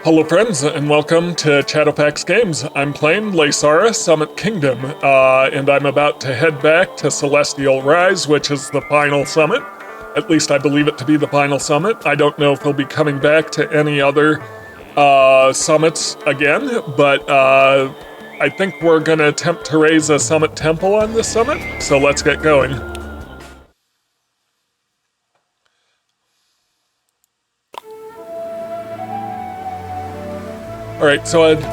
Hello friends, and welcome to Chadowfax Games. I'm playing Laysara, Summit Kingdom, and I'm about to head back to Celestial Rise, which is the final summit. At least I believe it to be the final summit. I don't know if we'll be coming back to any other summits again, but I think we're gonna attempt to raise a summit temple on this summit, so let's get going. All right, so I'd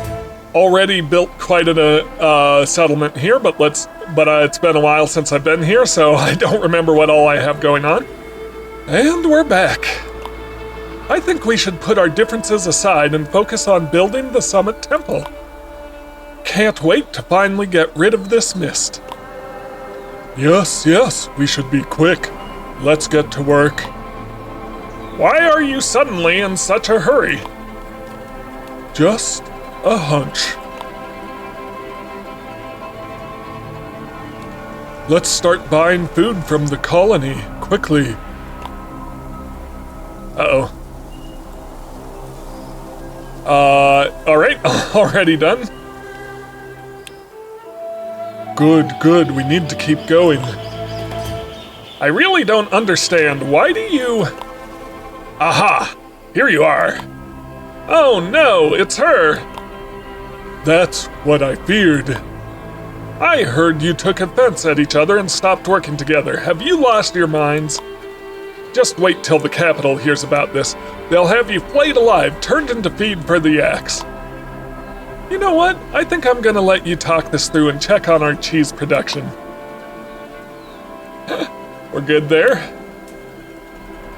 already built quite a settlement here, but it's been a while since I've been here, so I don't remember what all I have going on. And we're back. I think we should put our differences aside and focus on building the Summit Temple. Can't wait to finally get rid of this mist. Yes, we should be quick. Let's get to work. Why are you suddenly in such a hurry? Just a hunch. Let's start buying food from the colony, quickly. Uh-oh. Alright, already done. Good, we need to keep going. I really don't understand, why do you... Aha! Here you are! Oh no, it's her! That's what I feared. I heard you took offense at each other and stopped working together. Have you lost your minds? Just wait till the capital hears about this. They'll have you flayed alive, turned into feed for the yaks. You know what? I think I'm gonna let you talk this through and check on our cheese production. We're good there.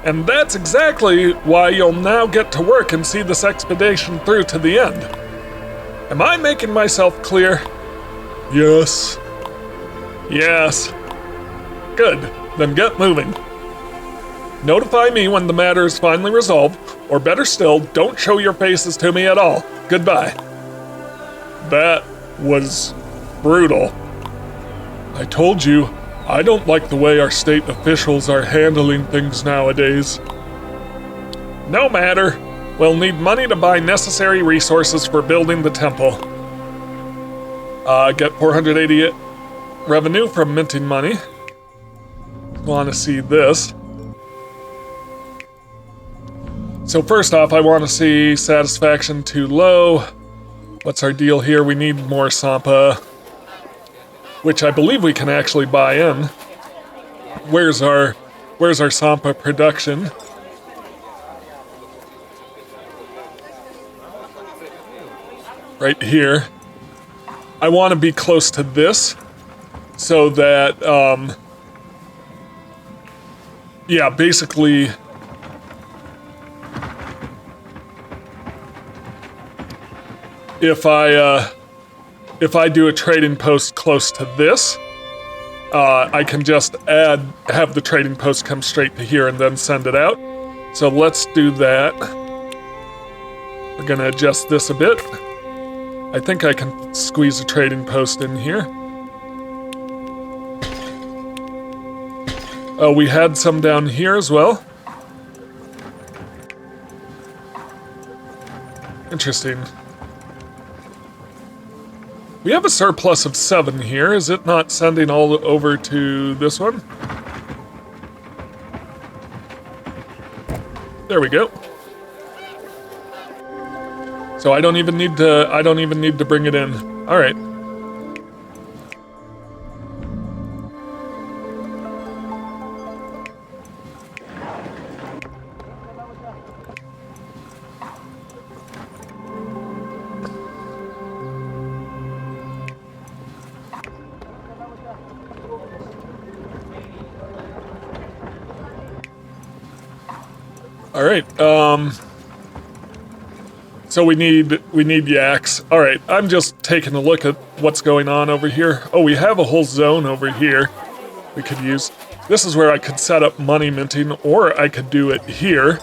And that's exactly why you'll now get to work and see this expedition through to the end. Am I making myself clear? Yes. Yes. Good, then get moving. Notify me when the matter is finally resolved, or better still, don't show your faces to me at all. Goodbye. That was brutal. I told you, I don't like the way our state officials are handling things nowadays. No matter. We'll need money to buy necessary resources for building the temple. Get 488 revenue from minting money. Want to see this. So first off, I want to see satisfaction too low. What's our deal here? We need more Sampa, which I believe we can actually buy in. Where's our Sampa production? Right here. I want to be close to this so that, yeah, basically, if I do a trading post close to this, I can just have the trading post come straight to here and then send it out. So let's do that. We're gonna adjust this a bit. I think I can squeeze a trading post in here. Oh, we had some down here as well. Interesting. We have a surplus of 7 here. Is it not sending all over to this one? There we go. So I don't even need to bring it in. All right. All right, so we need yaks. All right, I'm just taking a look at what's going on over here. Oh, we have a whole zone over here we could use. This is where I could set up money minting, or I could do it here.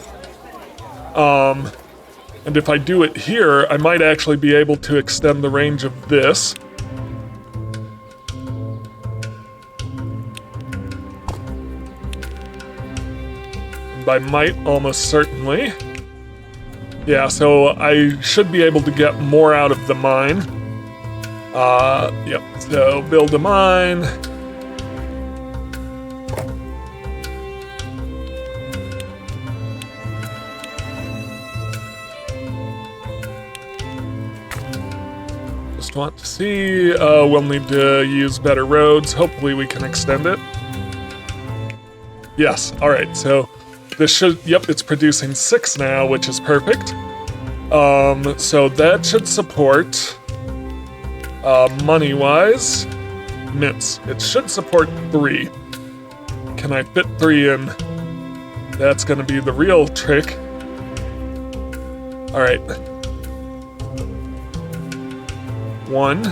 And if I do it here, I might actually be able to extend the range of this. By might, almost certainly. Yeah, so I should be able to get more out of the mine. Yep, so build a mine. Just want to see, we'll need to use better roads. Hopefully we can extend it. Yes, all right, so this should, yep, it's producing 6 now, which is perfect. So that should support, money-wise, mints. It should support 3. Can I fit 3 in? That's gonna be the real trick. All right. 1.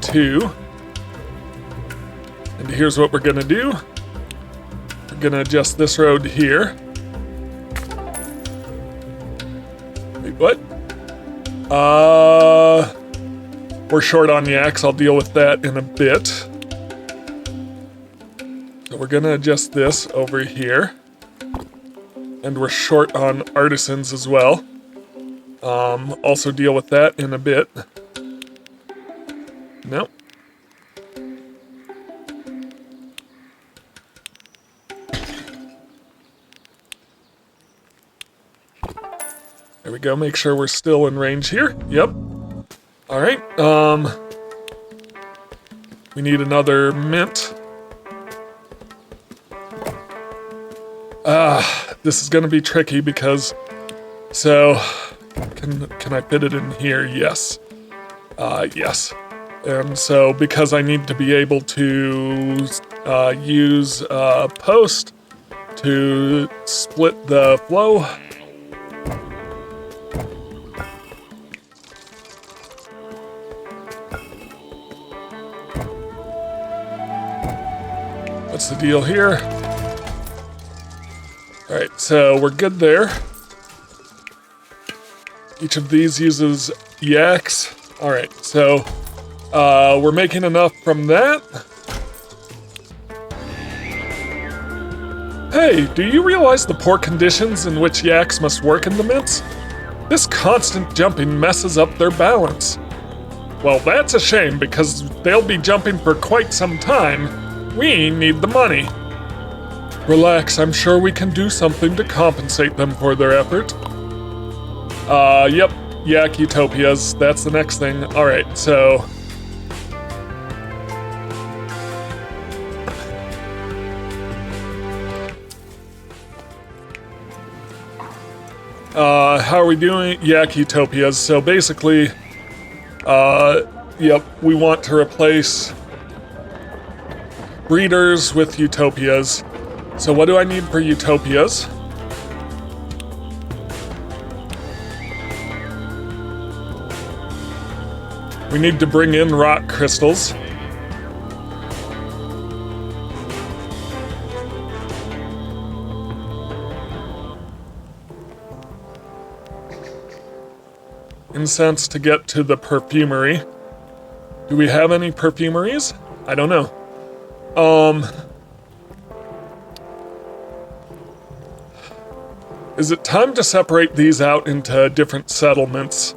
2. And here's what we're gonna do. We're gonna adjust this road here. Wait, what? We're short on yaks. I'll deal with that in a bit. So we're gonna adjust this over here. And we're short on artisans as well. Also deal with that in a bit. Nope. There we go, make sure we're still in range here. Yep. All right, we need another mint. This is gonna be tricky because, so, can I fit it in here? Yes. Yes. And so, because I need to be able to use post to split the flow. What's the deal here? All right, so we're good there. Each of these uses yaks. All right, so we're making enough from that. Hey, do you realize the poor conditions in which yaks must work in the mints? This constant jumping messes up their balance. Well, that's a shame because they'll be jumping for quite some time. We need the money. Relax, I'm sure we can do something to compensate them for their effort. Yep, yak utopias, that's the next thing. All right, so. How are we doing? Yak utopias, so basically, yep, we want to replace breeders with utopias. So what do I need for utopias? We need to bring in rock crystals. Incense to get to the perfumery. Do we have any perfumeries? I don't know. Is it time to separate these out into different settlements?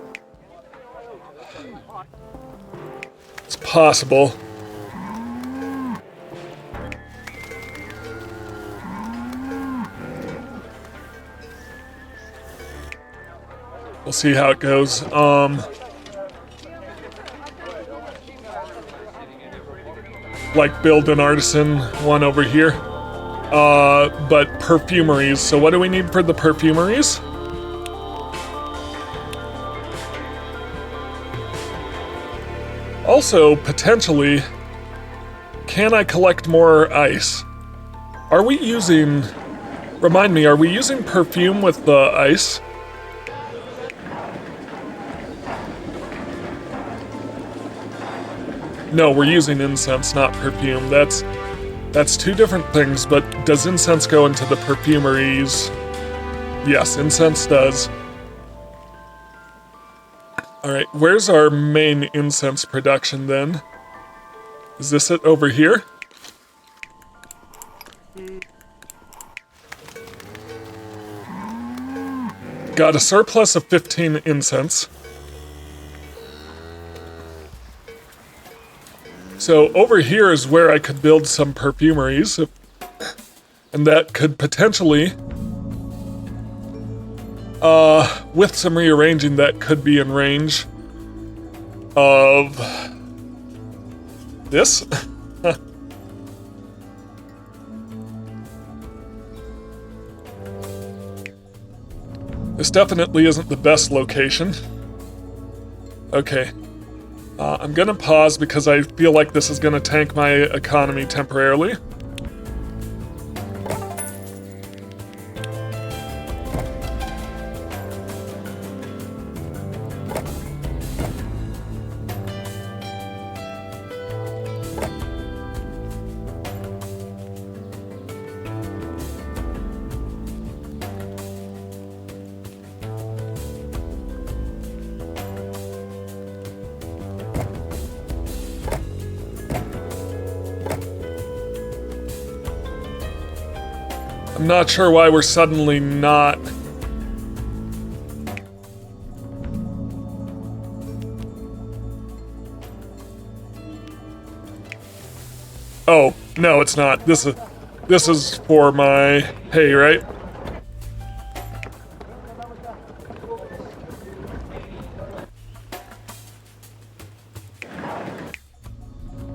It's possible. We'll see how it goes. Like build an artisan one over here. But perfumeries. So what do we need for the perfumeries? Also, potentially, can I collect more ice? Are we using... Remind me, are we using perfume with the ice? No, we're using incense, not perfume. That's two different things, but does incense go into the perfumeries? Yes, incense does. All right, where's our main incense production then? Is this it over here? got a surplus of 15 incense. So over here is where I could build some perfumeries, and that could potentially, with some rearranging, that could be in range of this. This definitely isn't the best location. Okay. I'm gonna pause because I feel like this is gonna tank my economy temporarily. I'm not sure why we're suddenly not. Oh, no, it's not. This is for my hay, right?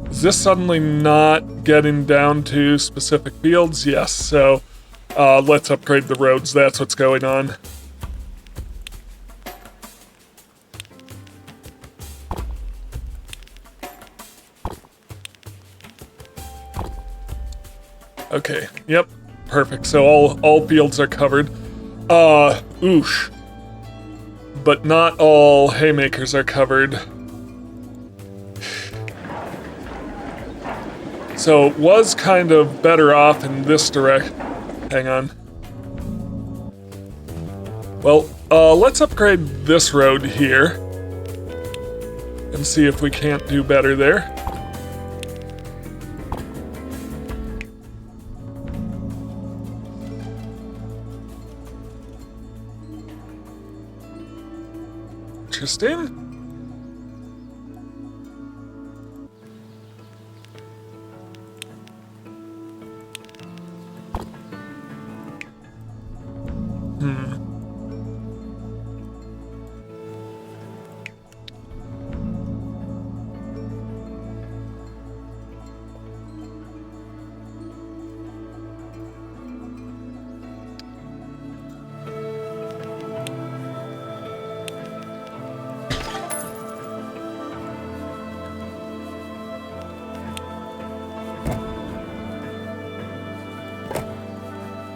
Is this suddenly not getting down to specific fields? Yes, so let's upgrade the roads. That's what's going on. Okay, yep, perfect. So all fields are covered. Oosh. But not all haymakers are covered. So it was kind of better off in this direction. Hang on. Well, let's upgrade this road here and see if we can't do better there. Interesting.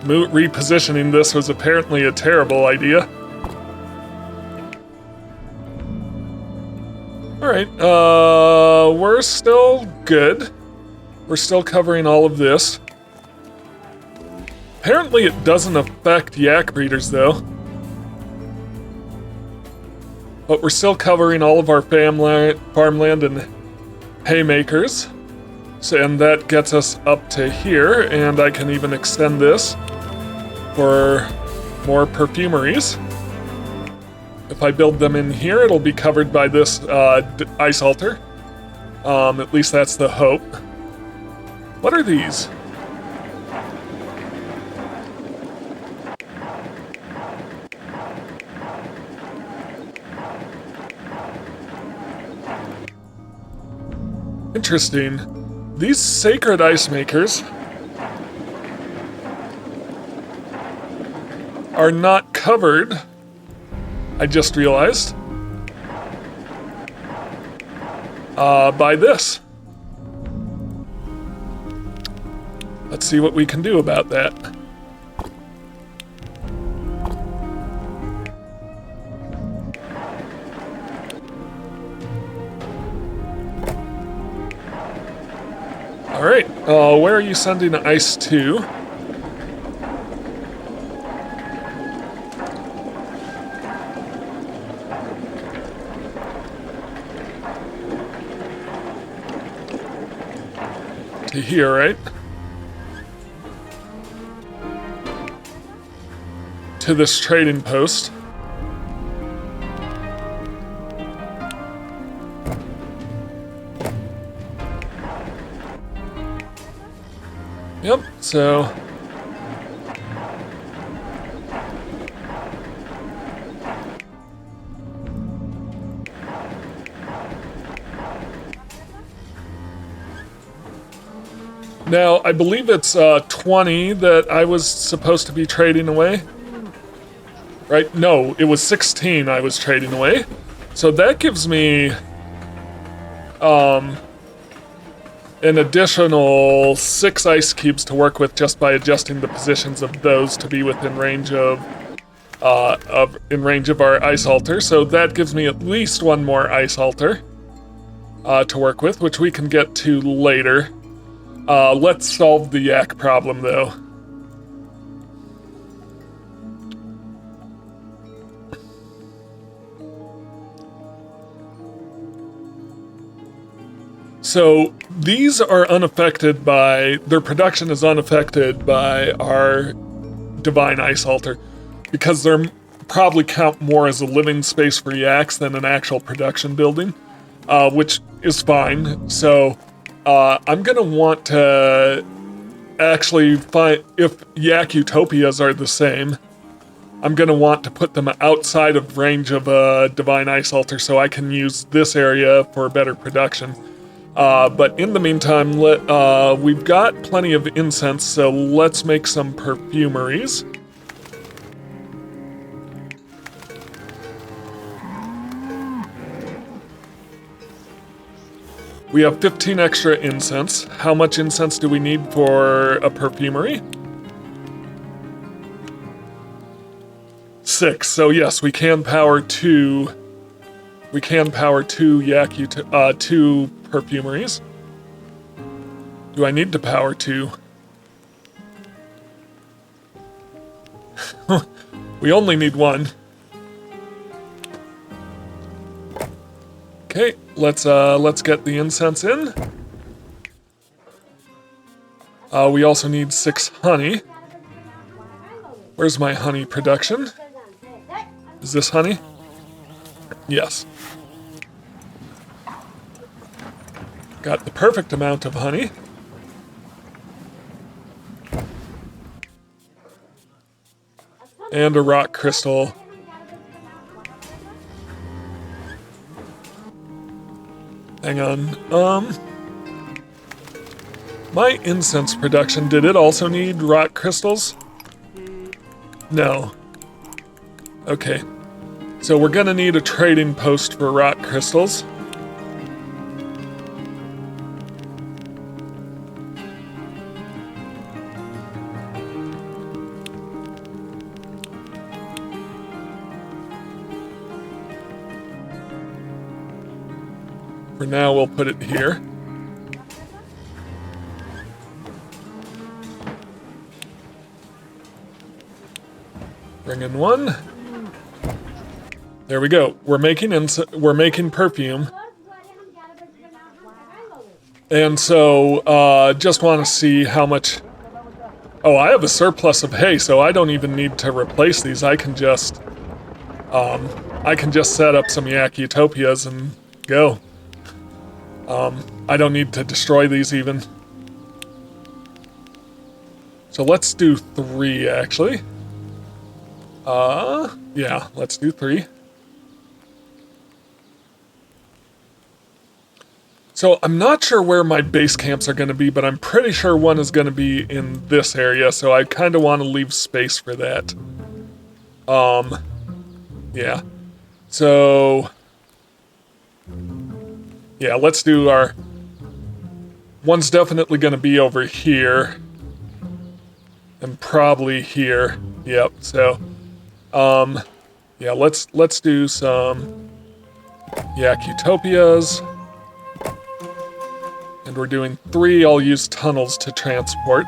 Repositioning this was apparently a terrible idea. Alright, we're still good. We're still covering all of this. Apparently it doesn't affect yak breeders though. But we're still covering all of our farmland and haymakers. So, and that gets us up to here, and I can even extend this for more perfumeries. If I build them in here, it'll be covered by this ice altar. At least that's the hope. What are these? Interesting. These sacred ice makers are not covered, I just realized, by this. Let's see what we can do about that. Alright, where are you sending ice to? To here, right? To this trading post. Yep, so... Now, I believe it's 20 that I was supposed to be trading away. Right? No, it was 16 I was trading away. So that gives me an additional 6 ice cubes to work with just by adjusting the positions of those to be within range of our ice altar. So that gives me at least one more ice altar to work with, which we can get to later. Let's solve the yak problem, though. So these are unaffected by, their production is unaffected by our divine ice altar because they're probably count more as a living space for yaks than an actual production building, which is fine. So I'm gonna want to actually find, if yak utopias are the same, I'm gonna want to put them outside of range of a divine ice altar so I can use this area for better production. But in the meantime, we've got plenty of incense, so let's make some perfumeries. We have 15 extra incense. How much incense do we need for a perfumery? 6. So yes, we can power 2. We can power 2 2 perfumeries. Do I need to power 2? We only need 1. Okay, let's get the incense in. We also need 6 honey. Where's my honey production? Is this honey? Yes. Got the perfect amount of honey. And a rock crystal. Hang on. My incense production, did it also need rock crystals? No. Okay. So we're gonna need a trading post for rock crystals. For now, we'll put it here. Bring in 1. There we go. We're making perfume. And so, just want to see how much... Oh, I have a surplus of hay, so I don't even need to replace these. I can just set up some yak utopias and go. I don't need to destroy these even. So let's do 3, actually. Yeah, let's do 3. So I'm not sure where my base camps are going to be, but I'm pretty sure one is going to be in this area, so I kind of want to leave space for that. Yeah. So... yeah, let's do our... One's definitely going to be over here. And probably here. Yep, so... yeah, let's do some... yak utopias. And we're doing 3, I'll use tunnels to transport.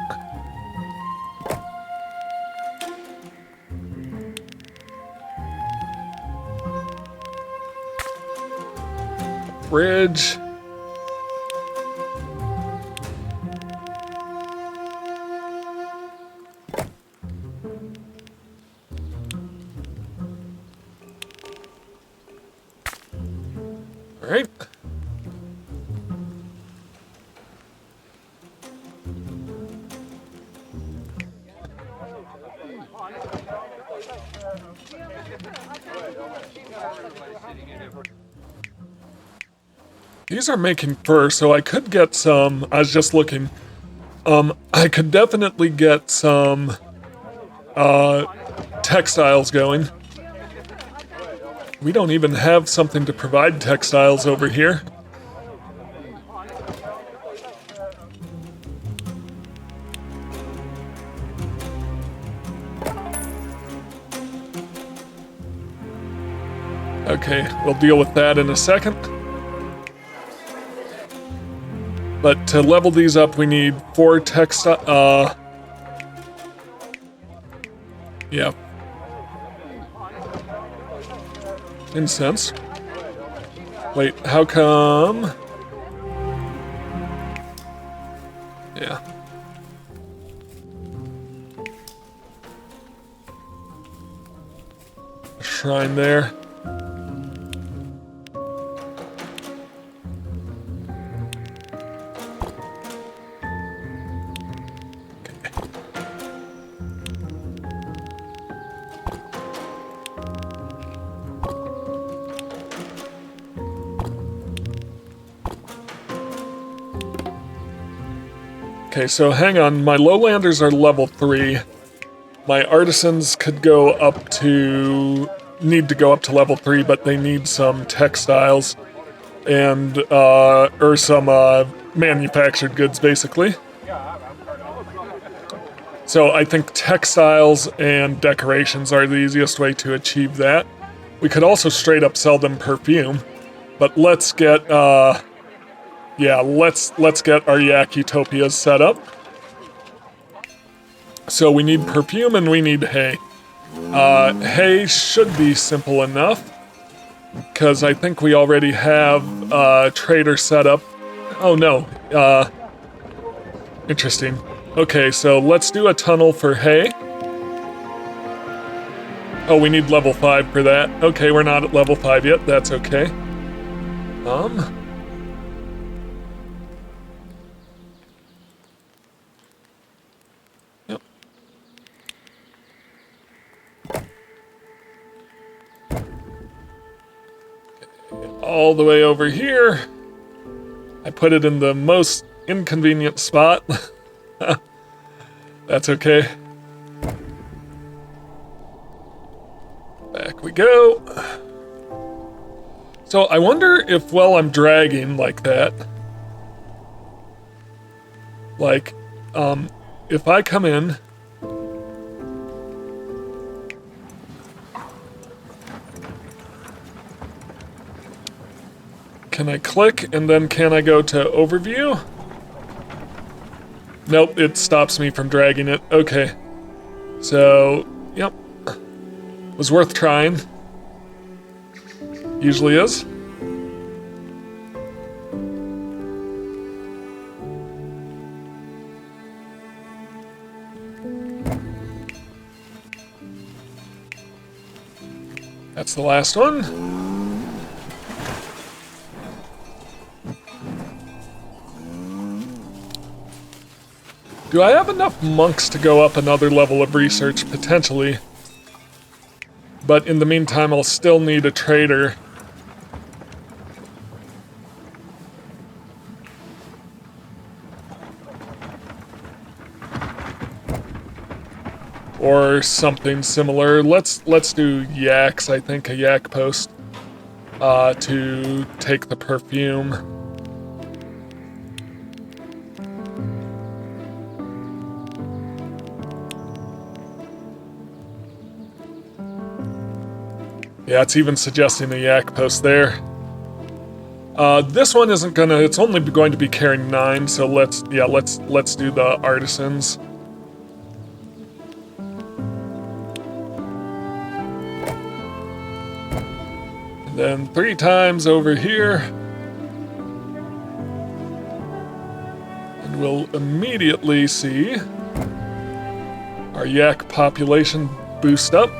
Bridge. All right. These are making fur, so I could get some. I was just looking. I could definitely get some textiles going. We don't even have something to provide textiles over here. Okay, we'll deal with that in a second. But to level these up, we need 4 textile. Yeah. Incense. Wait, how come? Yeah. A shrine there. Okay, so hang on. My lowlanders are level 3. My artisans could go up to... need to go up to level 3, but they need some textiles and, or some, manufactured goods, basically. So I think textiles and decorations are the easiest way to achieve that. We could also straight up sell them perfume, but let's get, yeah, let's get our Yak Utopias set up. So we need perfume and we need hay. Hay should be simple enough, because I think we already have a trader set up. Oh no, interesting. Okay, so let's do a tunnel for hay. Oh, we need level 5 for that. Okay, we're not at level 5 yet, that's okay. Yep. All the way over here. I put it in the most inconvenient spot. That's okay. Back we go. So I wonder if while I'm dragging like that, like, if I come in, can I click and then can I go to overview? Nope, it stops me from dragging it. Okay. So, yep. Was worth trying. Usually is. That's the last one. Do I have enough monks to go up another level of research? Potentially. But in the meantime, I'll still need a trader. Or something similar. Let's do yaks, I think, a yak post. To take the perfume. Yeah, it's even suggesting a yak post there. This one isn't gonna, it's only going to be carrying 9, so let's do the artisans. And then 3 times over here. And we'll immediately see our yak population boost up.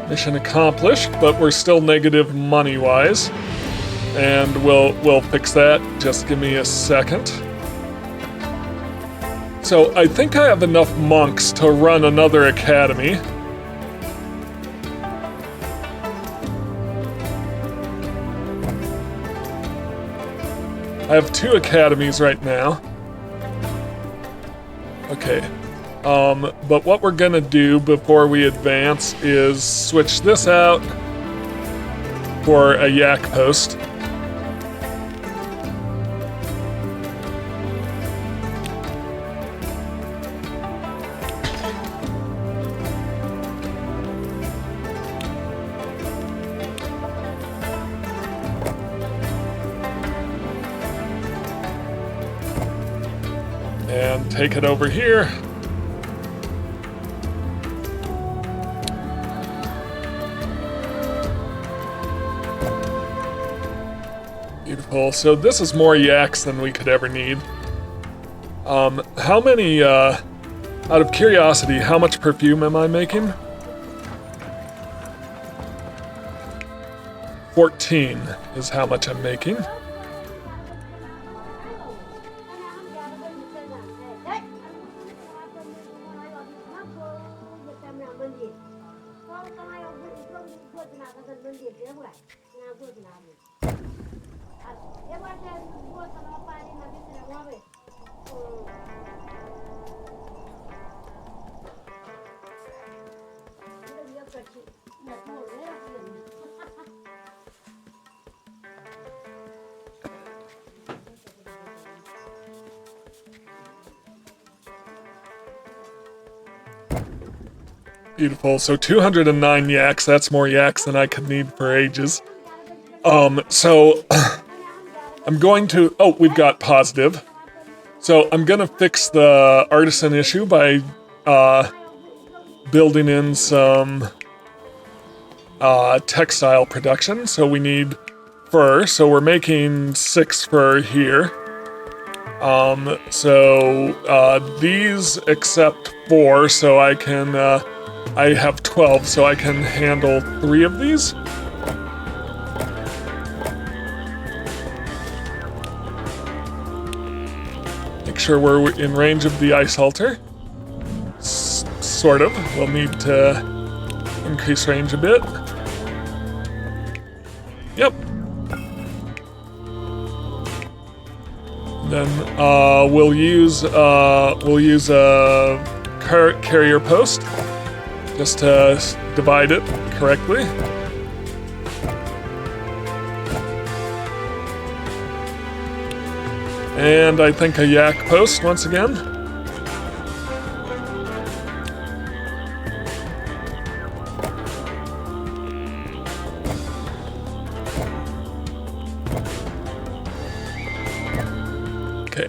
Mission accomplished, but we're still negative money-wise. And we'll fix that. Just give me a second. So I think I have enough monks to run another academy. I have 2 academies right now. Okay. But what we're gonna do before we advance is switch this out for a yak post. And take it over here. Beautiful. So this is more yaks than we could ever need. How many, out of curiosity, how much perfume am I making? 14 is how much I'm making. Beautiful. So 209 yaks. That's more yaks than I could need for ages. So I'm going to... Oh, we've got positive. So I'm going to fix the artisan issue by building in some textile production. So we need fur. So we're making 6 fur here. These accept 4, so I can... I have 12, so I can handle 3 of these. Make sure we're in range of the ice halter. Sort of. We'll need to increase range a bit. Yep. Then we'll use a carrier post. Just to divide it correctly. And I think a yak post once again. Okay.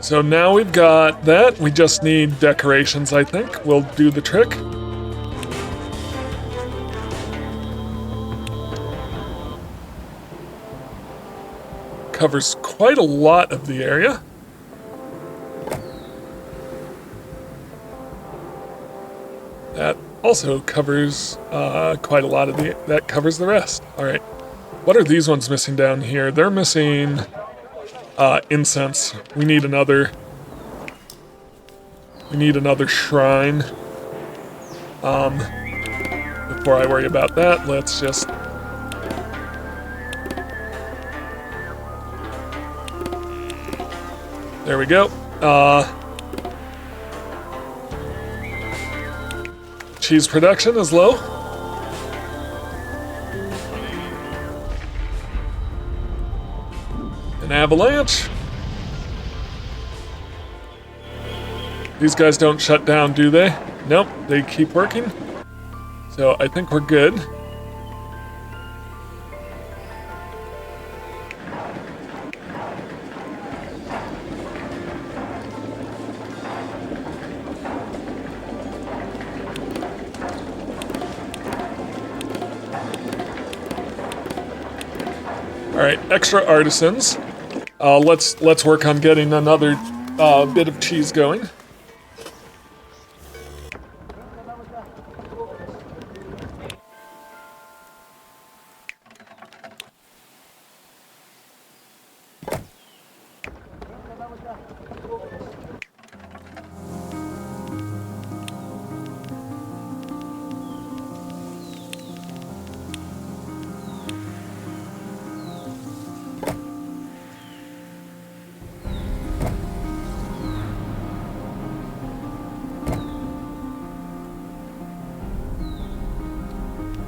So now we've got that. We just need decorations, I think. We'll do the trick. Covers quite a lot of the area. That also covers quite a lot of the... That covers the rest. All right. What are these ones missing down here? They're missing... incense. We need another shrine. Before I worry about that, let's just... There we go. Cheese production is low. An avalanche. These guys don't shut down, do they? Nope, they keep working. So I think we're good. All right, extra artisans. Let's work on getting another bit of cheese going.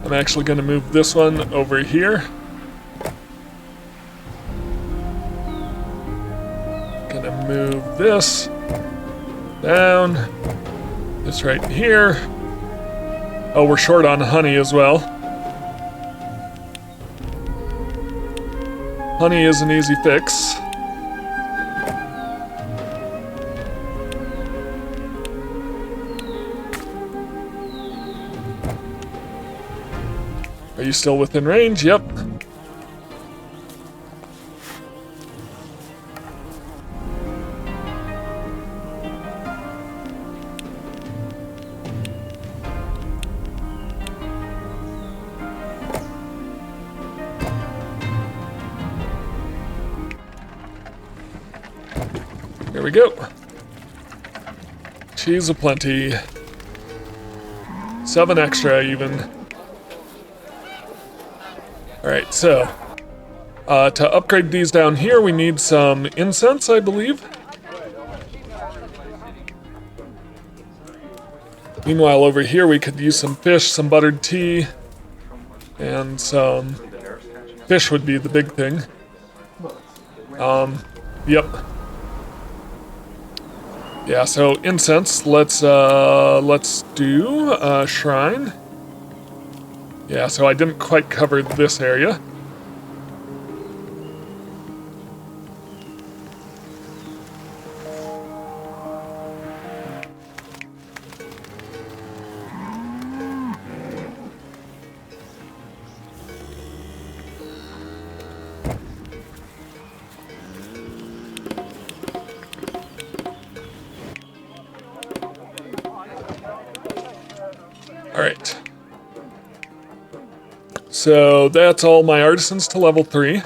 I'm actually going to move this one over here. Gonna move this down. This right here. Oh, we're short on honey as well. Honey is an easy fix. Are you still within range? Yep. Here we go. Cheese aplenty. 7 extra even. Alright, so to upgrade these down here, we need some incense, I believe. Meanwhile, over here, we could use some fish, some buttered tea, and some fish would be the big thing. Yep. Yeah, so incense, let's do shrine. Yeah, so I didn't quite cover this area. All right. So that's all my artisans to level 3.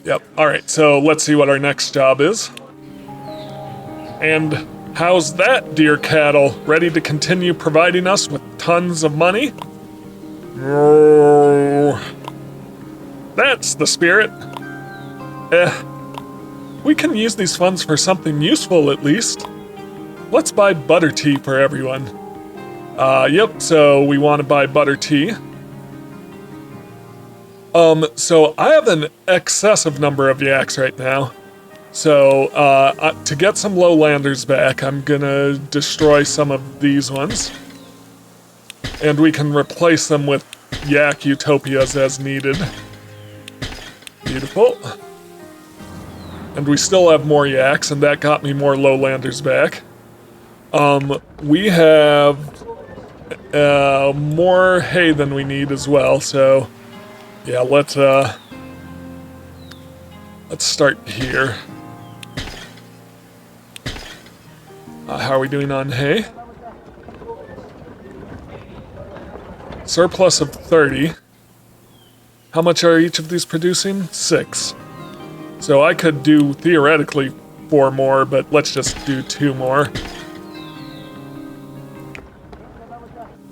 Yep. All right. So let's see what our next job is. And how's that, dear cattle? Ready to continue providing us with tons of money? Oh, that's the spirit. We can use these funds for something useful at least. Let's buy butter tea for everyone. Yep, so we want to buy butter tea. So I have an excessive number of yaks right now. So, to get some lowlanders back, I'm gonna destroy some of these ones. And we can replace them with yak utopias as needed. Beautiful. And we still have more yaks, and that got me more lowlanders back. We have more hay than we need as well, so yeah, let's start here. How are we doing on hay? Surplus of 30. How much are each of these producing? 6. So I could do, theoretically, 4 more, but let's just do 2 more.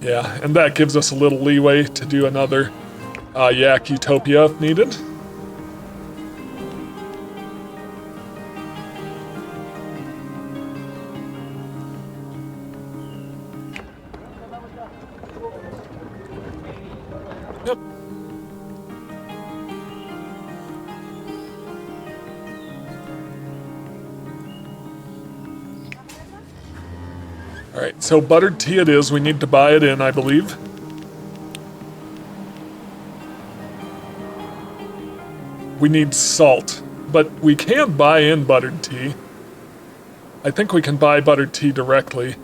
Yeah, and that gives us a little leeway to do another yak utopia if needed. Yep. Alright, so buttered tea it is. We need to buy it in, I believe. We need salt, but we can buy in buttered tea. I think we can buy buttered tea directly.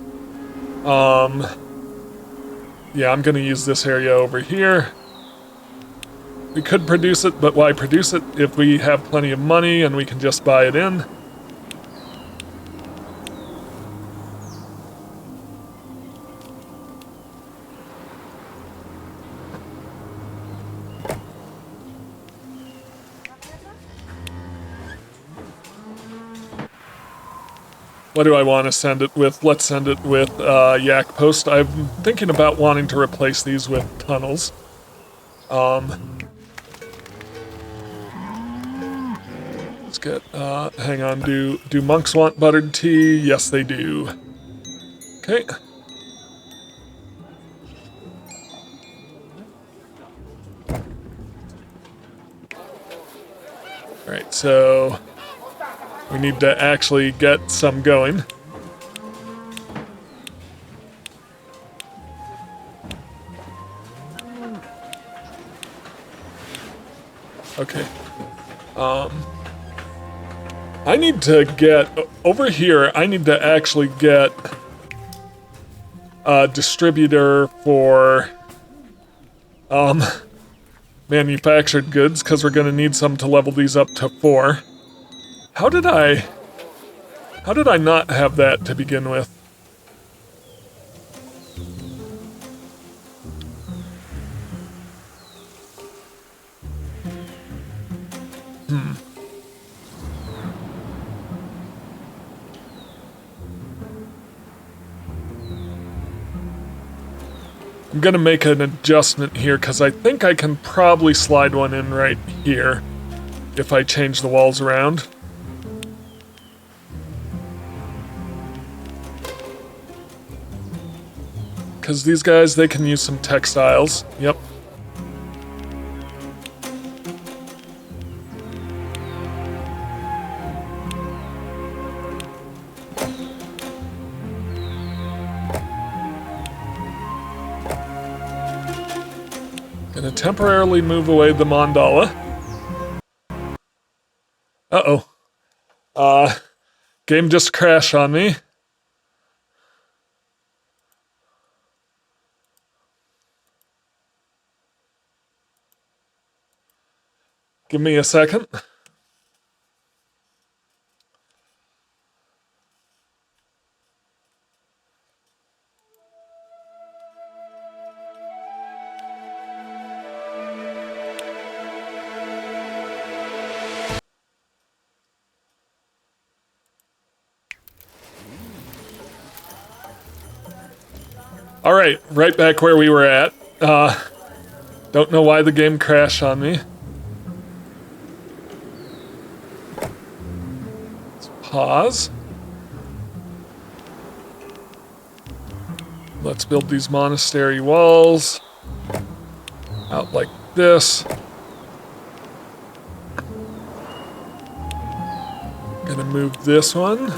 Yeah, I'm gonna use this area over here. We could produce it, but why produce it if we have plenty of money and we can just buy it in? What do I want to send it with? Let's send it with Yak Post. I'm thinking about wanting to replace these with tunnels. Let's get, hang on, do monks want buttered tea? Yes, they do. Okay. Alright, so we need to actually get some going. Okay. I need to get, over here, I need to actually get a distributor for, manufactured goods, because we're going to need some to level these up to 4. How did I not have that to begin with? I'm gonna make an adjustment here because I think I can probably slide one in right here if I change the walls around. Because these guys, they can use some textiles. Yep. Gonna temporarily move away the mandala. Uh-oh. Game just crashed on me. Give me a second. All right back where we were at. Don't know why the game crashed on me. Let's pause. Let's build these monastery walls out like this. Gonna move this one.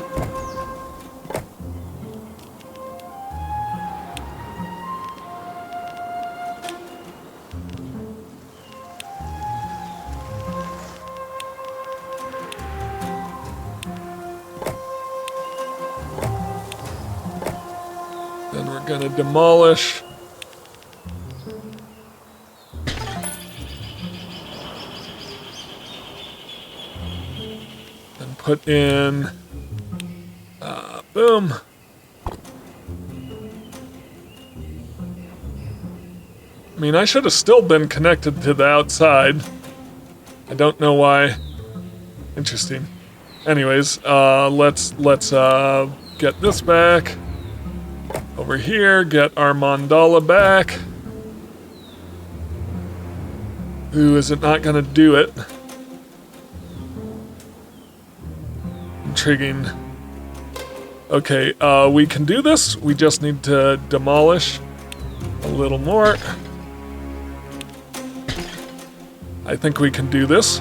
Then we're gonna demolish. And put in, boom. I mean, I should have still been connected to the outside. I don't know why. Interesting. Anyways, let's get this back. Over here, get our mandala back. Ooh, is it not gonna do it? Intriguing. Okay, we can do this. We just need to demolish a little more. I think we can do this.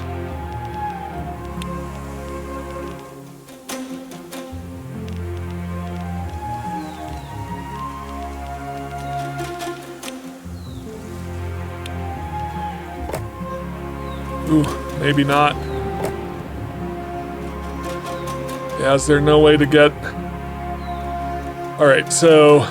Ooh, maybe not. Yeah, is there no way to get... Alright, so...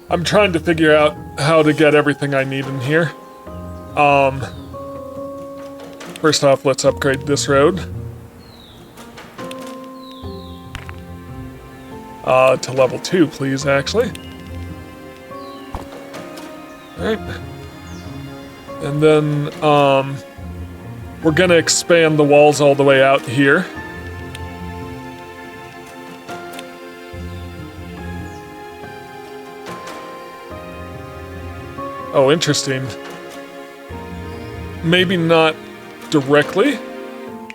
I'm trying to figure out how to get everything I need in here. First off, let's upgrade this road. To level 2, please, actually. Alright. And then, we're gonna expand the walls all the way out here. Oh, interesting. Maybe not directly.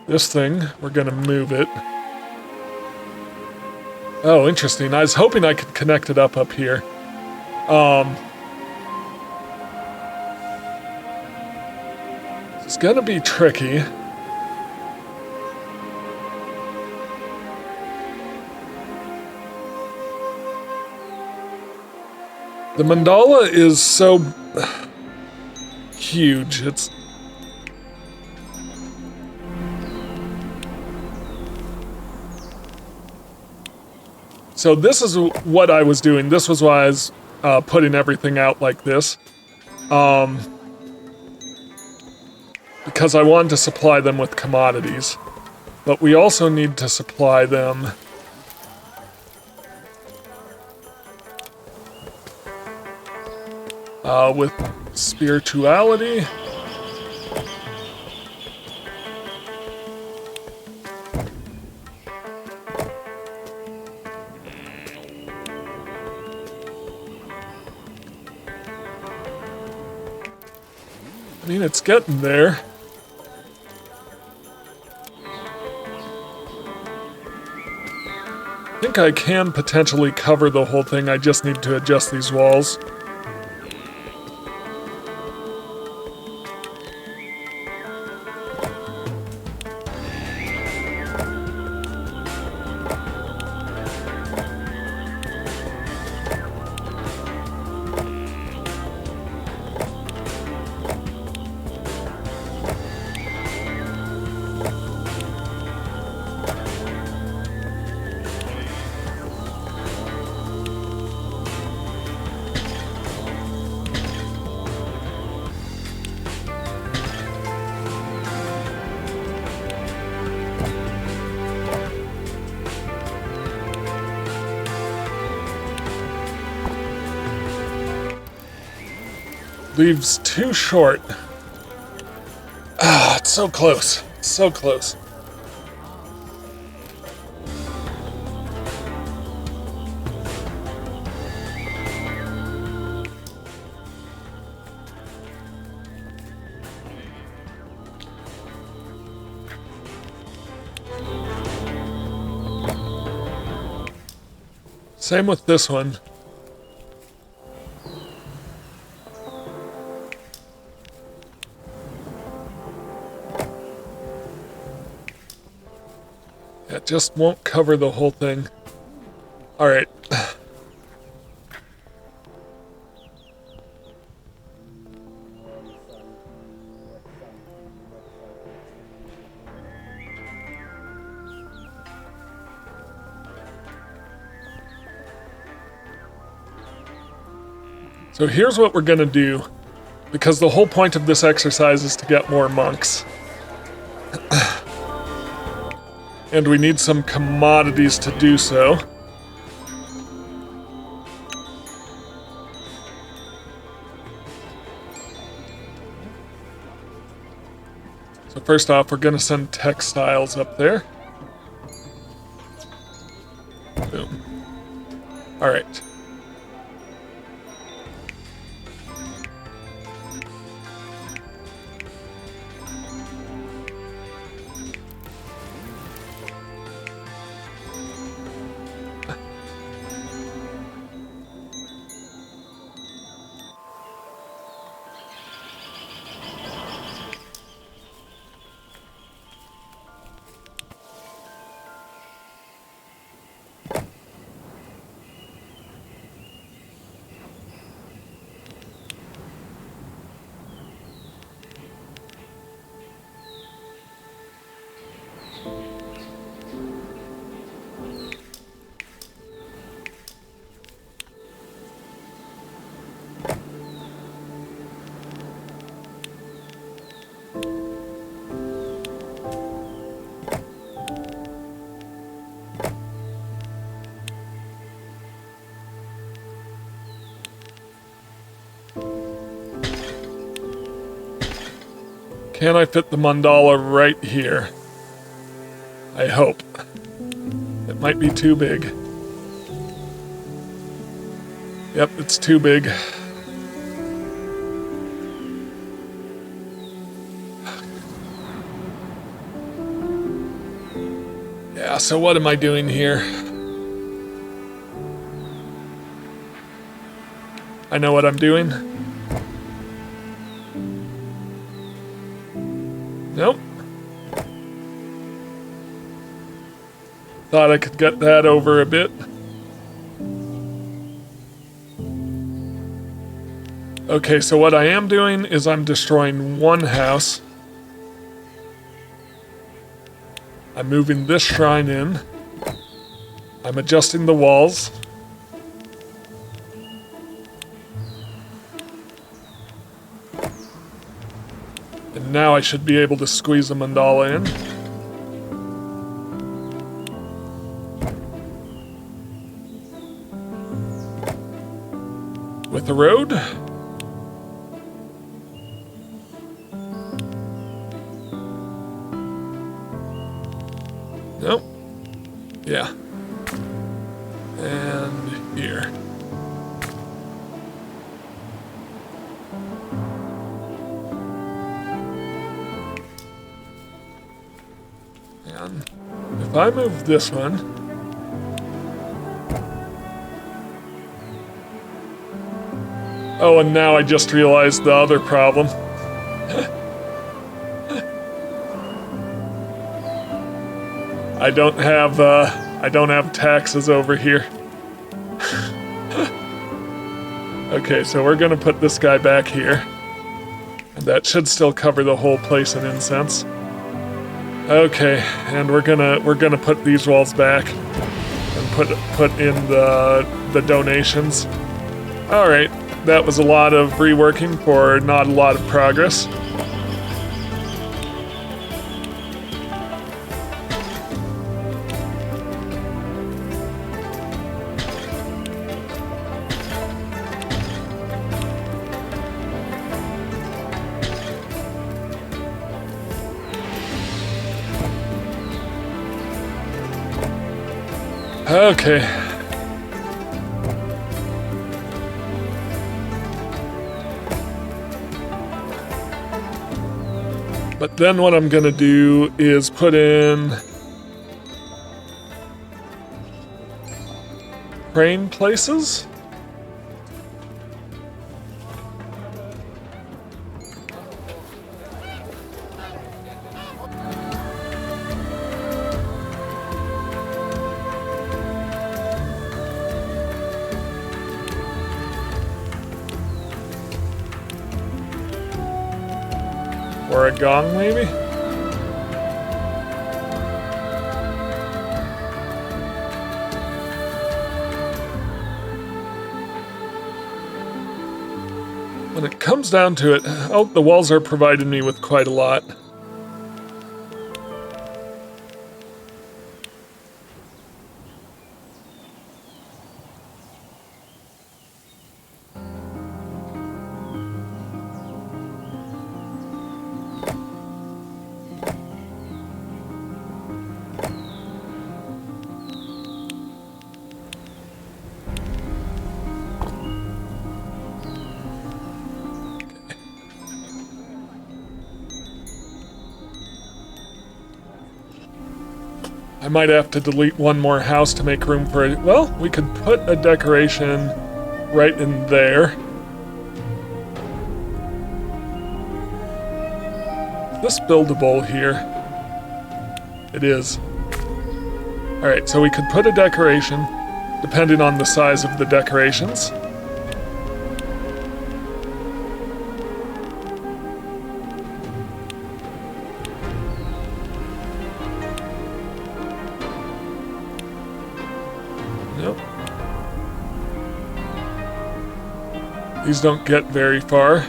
This thing, we're gonna move it. Oh, interesting. I was hoping I could connect it up here. It's gonna be tricky. The mandala is so huge. It's so this is what I was doing. This was why I was putting everything out like this. Because I wanted to supply them with commodities. But we also need to supply them with spirituality. I mean, it's getting there. I think I can potentially cover the whole thing. I just need to adjust these walls. Leaves too short. Ah, it's so close. So close. Same with this one. It just won't cover the whole thing. All right. So here's what we're gonna do, because the whole point of this exercise is to get more monks. And we need some commodities to do so. So first off, we're gonna send textiles up there. Boom. All right. Can I fit the mandala right here? I hope. It might be too big. Yep, it's too big. Yeah, so what am I doing here? I know what I'm doing. Nope. Thought I could get that over a bit. Okay, so what I am doing is I'm destroying one house. I'm moving this shrine in. I'm adjusting the walls. And now I should be able to squeeze the mandala in. With a road. Nope. Yeah. And here. And if I move this one, oh, and now I just realized the other problem. I don't have taxes over here. Okay, so we're gonna put this guy back here. And that should still cover the whole place in incense. Okay, and we're gonna put these walls back and put in the donations. Alright, that was a lot of reworking for not a lot of progress. Okay. But then what I'm gonna do is put in crane places. Or a gong, maybe? When it comes down to it, oh, the walls are providing me with quite a lot. I might have to delete one more house to make room for it. Well, we could put a decoration right in there. Is this buildable here? It is. Alright, so we could put a decoration, depending on the size of the decorations. These don't get very far.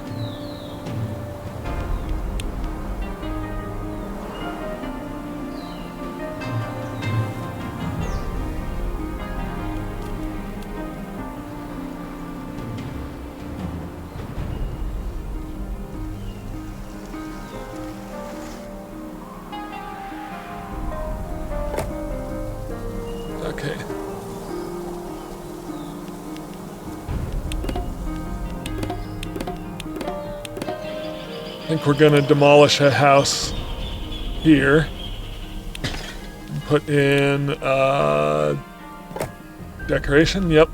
think we're gonna demolish a house here. And put in decoration, yep.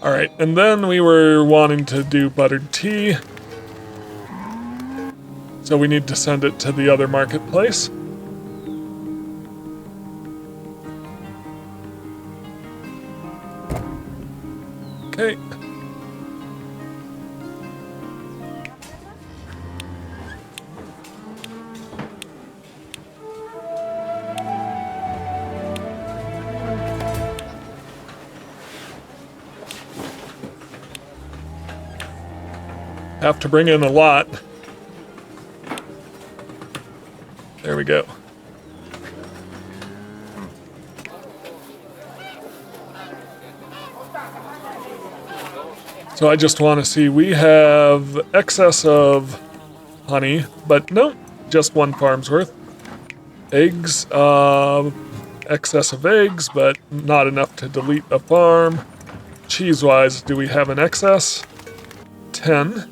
Alright, and then we were wanting to do buttered tea. So we need to send it to the other marketplace. Okay. Have to bring in a lot. There we go. So I just want to see, we have excess of honey, but no, just one farm's worth. Eggs, excess of eggs, but not enough to delete a farm. Cheese-wise, do we have an excess? 10.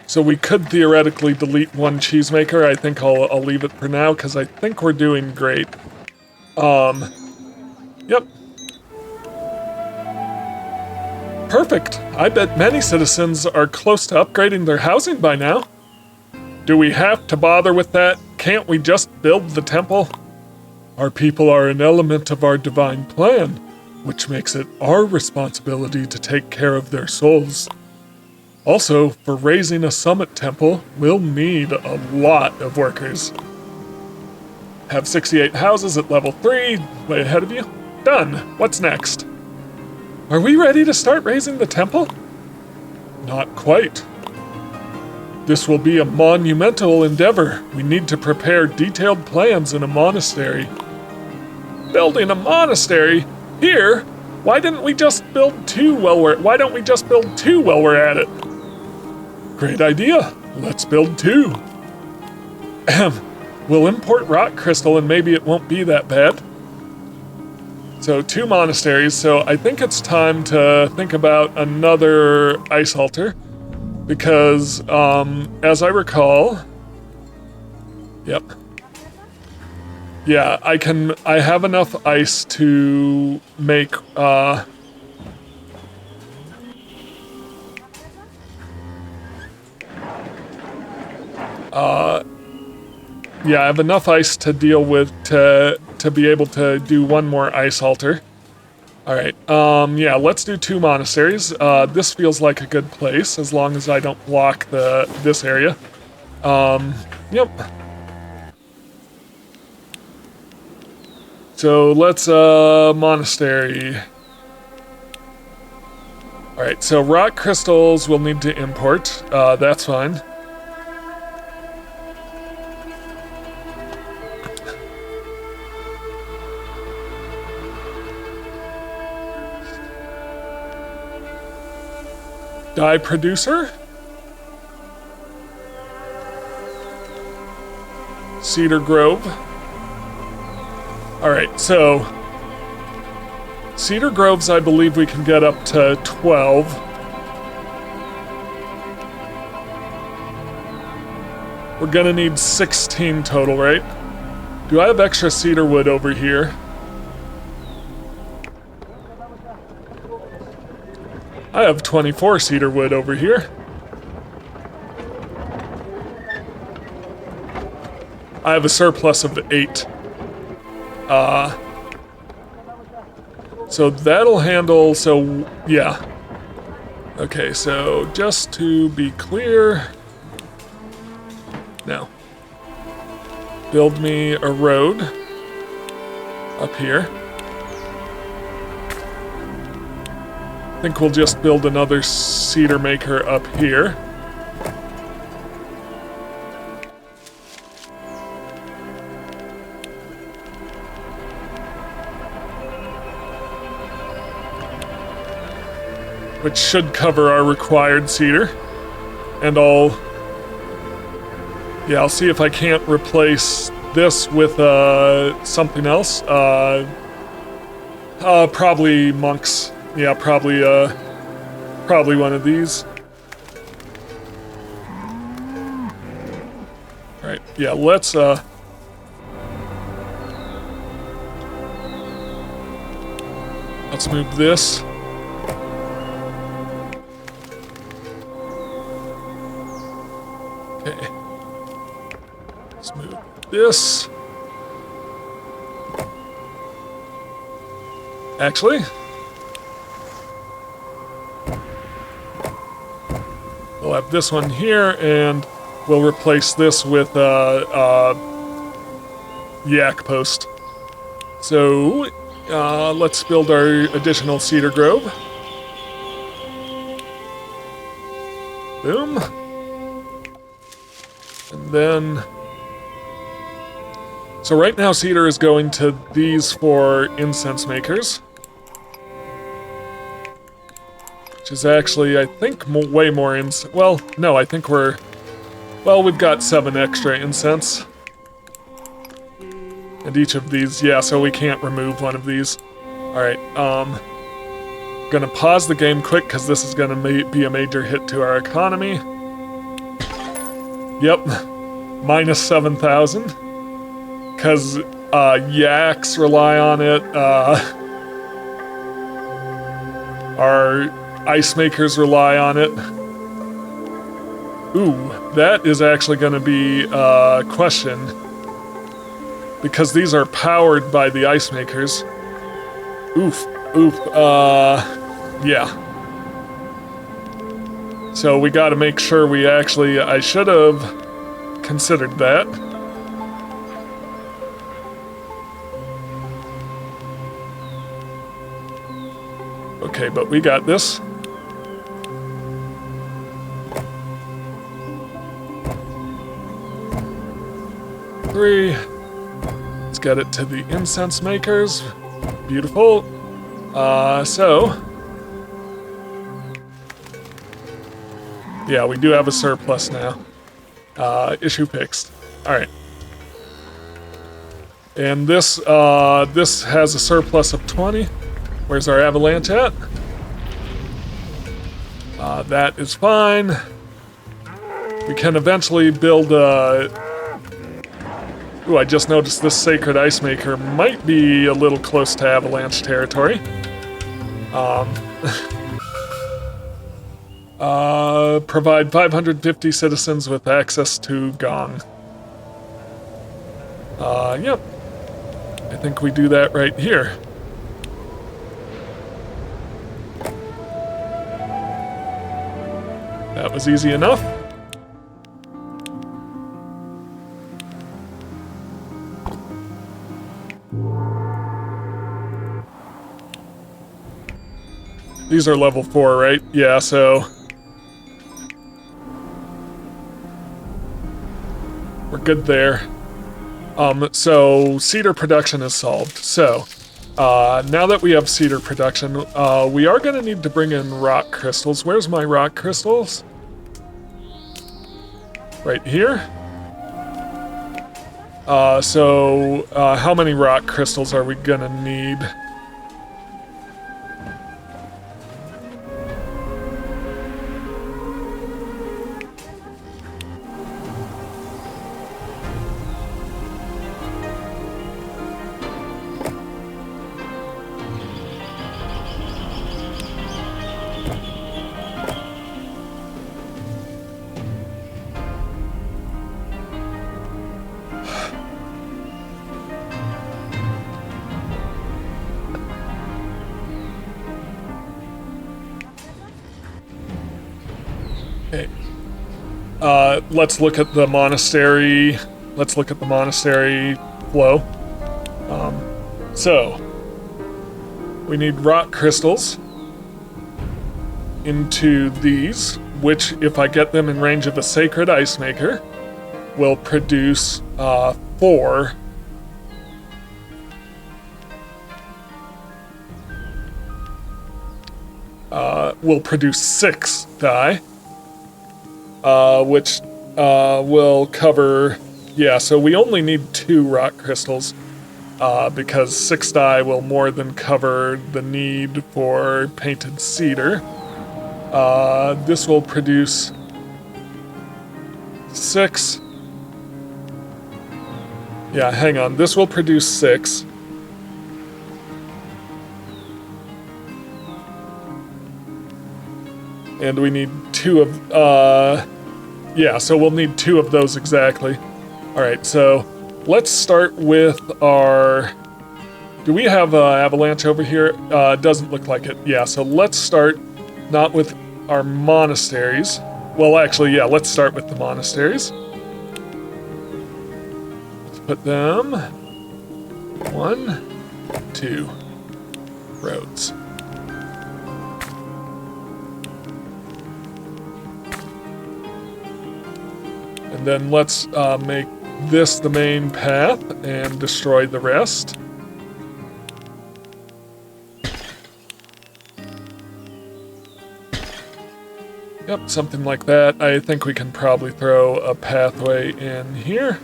So we could theoretically delete one cheesemaker. I think I'll leave it for now because I think we're doing great. Yep. Perfect. I bet many citizens are close to upgrading their housing by now. Do we have to bother with that? Can't we just build the temple? Our people are an element of our divine plan, which makes it our responsibility to take care of their souls. Also, for raising a summit temple, we'll need a lot of workers. Have 68 houses at level 3, way ahead of you. Done. What's next? Are we ready to start raising the temple? Not quite. This will be a monumental endeavor. We need to prepare detailed plans in a monastery. Building a monastery? Here? Why don't we just build two while we're at it? Great idea. Let's build 2. We'll import rock crystal and maybe it won't be that bad. So 2 monasteries. So I think it's time to think about another ice altar because as I recall, yep. Yeah, I have enough ice to make yeah, I have enough ice to deal with to be able to do one more ice altar. All right, yeah, let's do 2 monasteries. This feels like a good place as long as I don't block this area. Yep. So let's monastery. All right, so rock crystals we'll need to import. That's fine. Dye producer. Cedar Grove. All right, so Cedar Groves, I believe we can get up to 12. We're gonna need 16 total, right? Do I have extra cedar wood over here? I have 24 cedar wood over here. I have a surplus of 8. So that'll handle, so yeah. Okay, so just to be clear, now, build me a road up here. I think we'll just build another cedar maker up here. which should cover our required cedar. And I'll see if I can't replace this with something else. Probably monks. Yeah, probably one of these. All right, yeah, let's move this. Okay. Let's move this. Actually, we'll have this one here, and we'll replace this with yak post. So, let's build our additional cedar grove. Boom. And then... So right now cedar is going to these 4 incense makers. Which is actually, I think, way more incense. Well, no, I think we've got 7 extra incense. And each of these, yeah, so we can't remove one of these. Alright, gonna pause the game quick because this is gonna be a major hit to our economy. Yep, minus 7,000. Because yaks rely on it, our ice makers rely on it. Ooh, that is actually going to be a question. Because these are powered by the ice makers. Yeah. So we gotta make sure we actually, I should have considered that. Okay, but we got this. Three. Let's get it to the incense makers. Beautiful. Yeah, we do have a surplus now. Issue fixed. Alright. And this has a surplus of 20. Where's our avalanche at? That is fine. We can eventually build Ooh, I just noticed this sacred ice maker might be a little close to avalanche territory. Provide 550 citizens with access to Gong. Yep. I think we do that right here. That was easy enough. These are level 4, right? Yeah, so... we're good there. So cedar production is solved. So, now that we have cedar production, we are going to need to bring in rock crystals. Where's my rock crystals? Right here. How many rock crystals are we going to need? Okay. Let's look at the monastery. Let's look at the monastery flow. So, we need rock crystals into these, which, if I get them in range of a sacred ice maker, will produce 4. will produce 6 dye, which will cover, yeah, so we only need 2 rock crystals, because 6 dye will more than cover the need for painted cedar. This will produce 6. Yeah, hang on, this will produce 6. And we need 2 of, yeah, so we'll need 2 of those exactly. Alright, so let's start with our, do we have avalanche over here? Doesn't look like it. Yeah, so let's start not with our monasteries. Well, actually, yeah, let's start with the monasteries. Let's put them 1, 2 roads. And then let's make this the main path and destroy the rest. Yep, something like that. I think we can probably throw a pathway in here.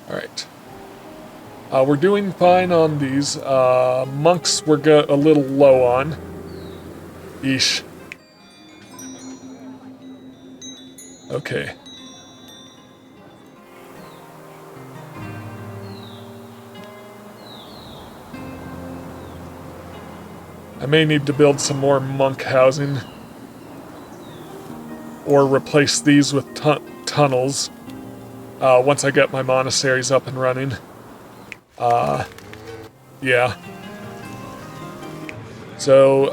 Alright. We're doing fine on these. Monks we're a little low on. Eesh. Okay. I may need to build some more monk housing. Or replace these with tunnels. Once I get my monasteries up and running. Yeah. So,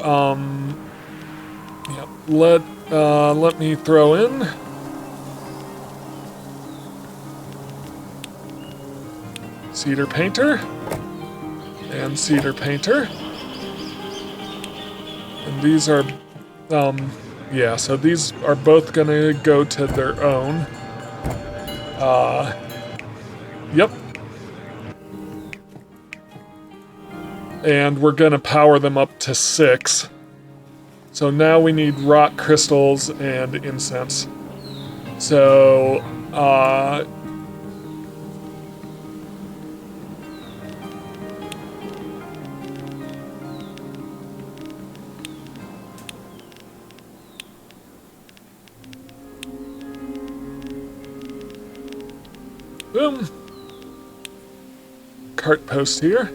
yeah, let me throw in cedar painter and cedar painter. And these are, yeah, so these are both gonna go to their own. Yep. And we're gonna power them up to 6. So now we need rock crystals and incense. So, boom. Cart post here.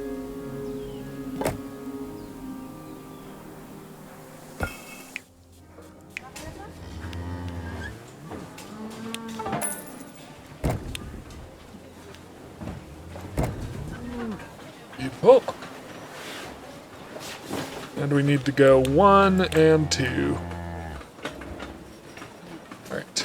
Beautiful. And we need to go 1 and 2. Alright.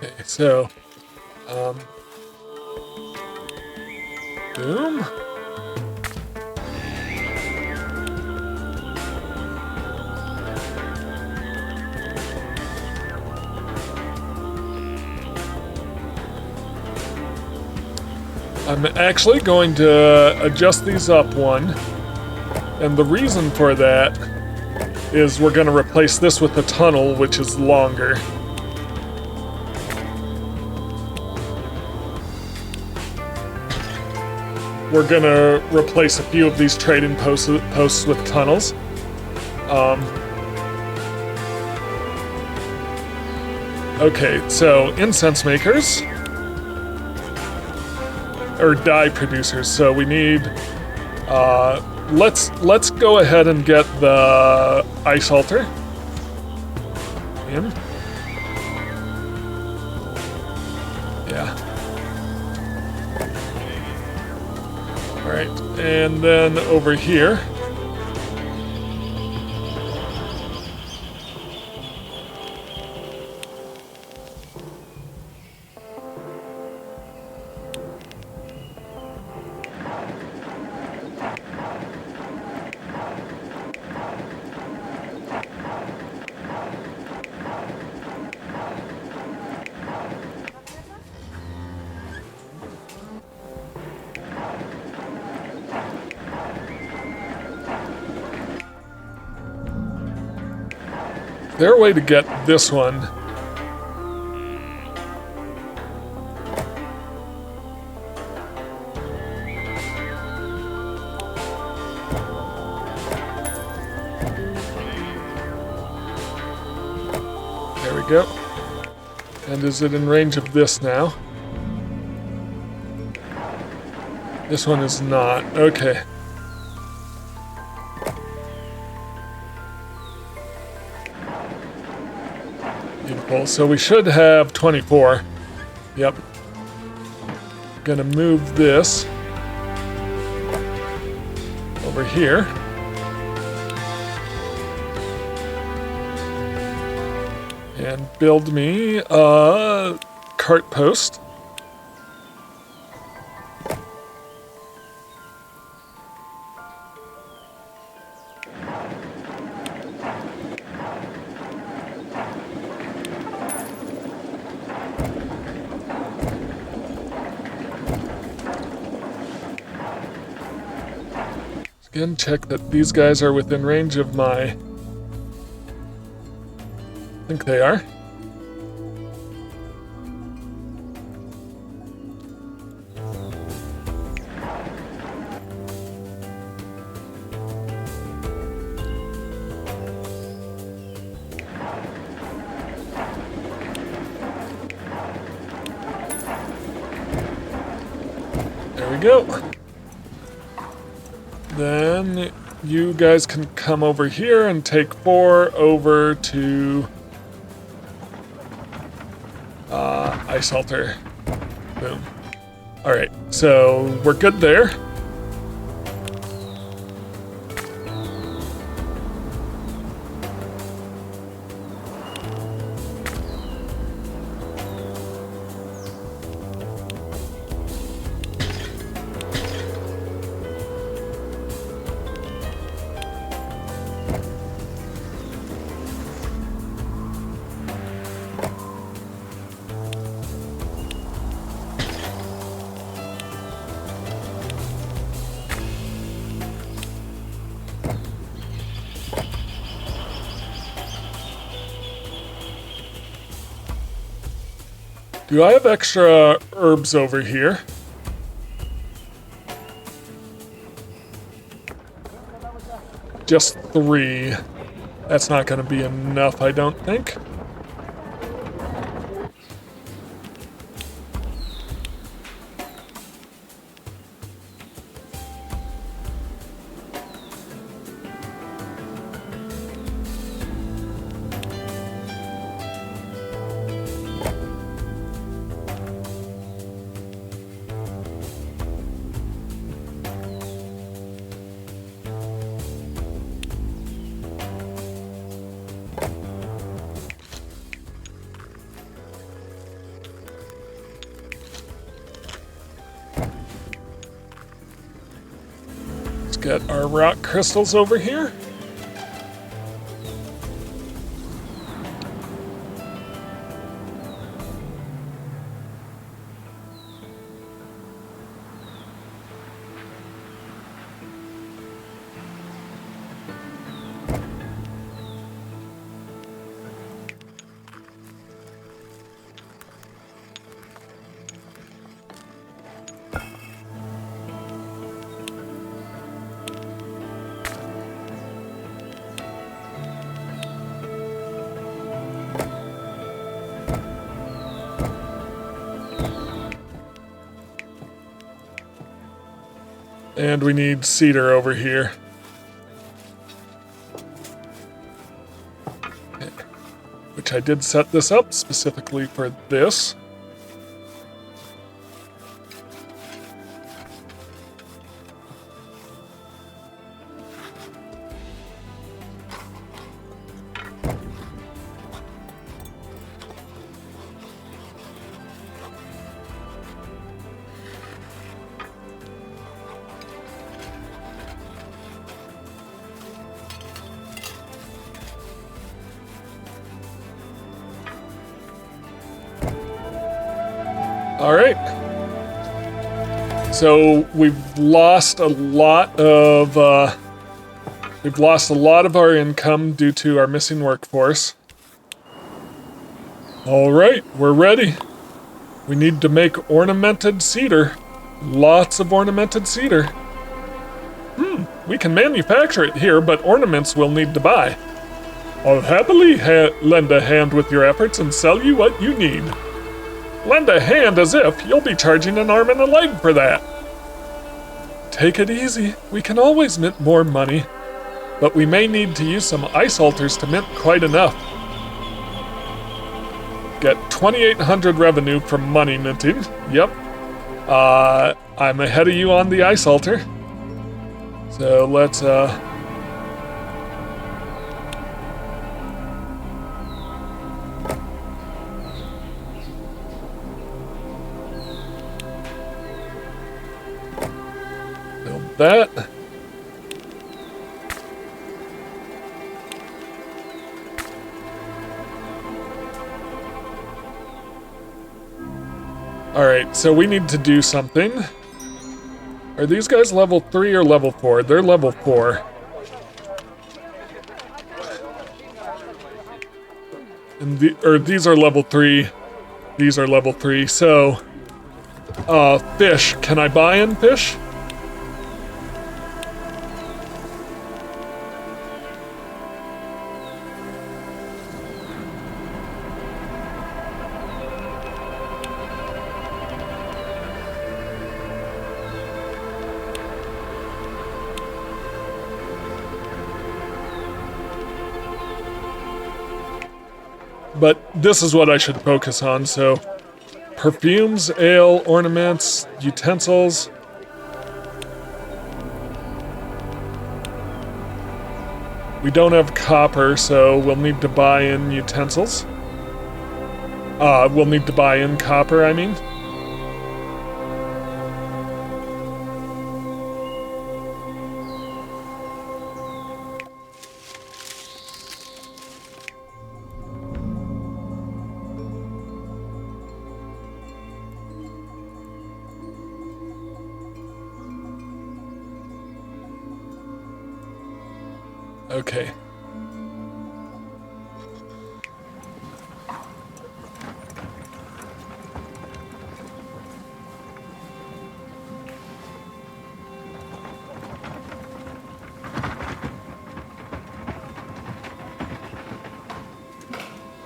Okay, so, boom. I'm actually going to adjust these up 1, and the reason for that is we're going to replace this with a tunnel, which is longer. We're gonna replace a few of these trading posts with tunnels. Okay, so incense makers. Or dye producers, so we need, let's go ahead and get the ice altar. him. Yeah. All right, and then over here. Is there a way to get this one? There we go. And is it in range of this now? This one is not. Okay. Beautiful. So we should have 24. Yep. Gonna move this over here. And build me a cart post. Again, check that these guys are within range of my... I think they are. There we go. Then you guys can come over here and take 4 over to Ice Altar. Boom. All right, so we're good there. Do I have extra herbs over here? Just 3. That's not going to be enough, I don't think. Get our rock crystals over here. And we need cedar over here. which I did set this up specifically for this. All right. So we've lost a lot of our income due to our missing workforce. All right, we're ready. We need to make ornamented cedar. Lots of ornamented cedar. We can manufacture it here, but ornaments we'll need to buy. I'll happily lend a hand with your efforts and sell you what you need. Lend a hand as if you'll be charging an arm and a leg for that. Take it easy. We can always mint more money, but we may need to use some ice altars to mint quite enough. Get 2,800 revenue from money minting. Yep. I'm ahead of you on the ice altar. So let's that. All right, so we need to do something. Are these guys level 3 or level 4? They're level 4. And these are level 3. These are level 3. So, fish. Can I buy in fish? But this is what I should focus on, so perfumes, ale, ornaments, utensils. We don't have copper, so we'll need to buy in utensils. We'll need to buy in copper, I mean. Okay.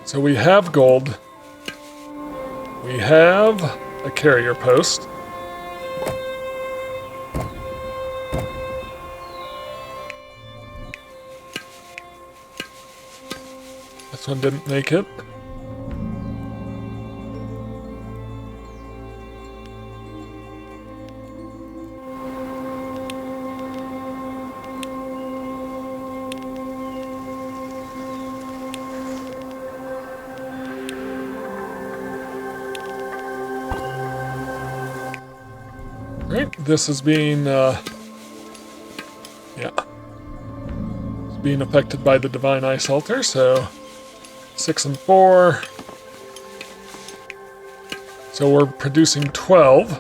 So we have gold. We have a carrier post. This one didn't make it. Right, this is being, it's being affected by the Divine Ice Altar, so 6 and 4. So we're producing 12,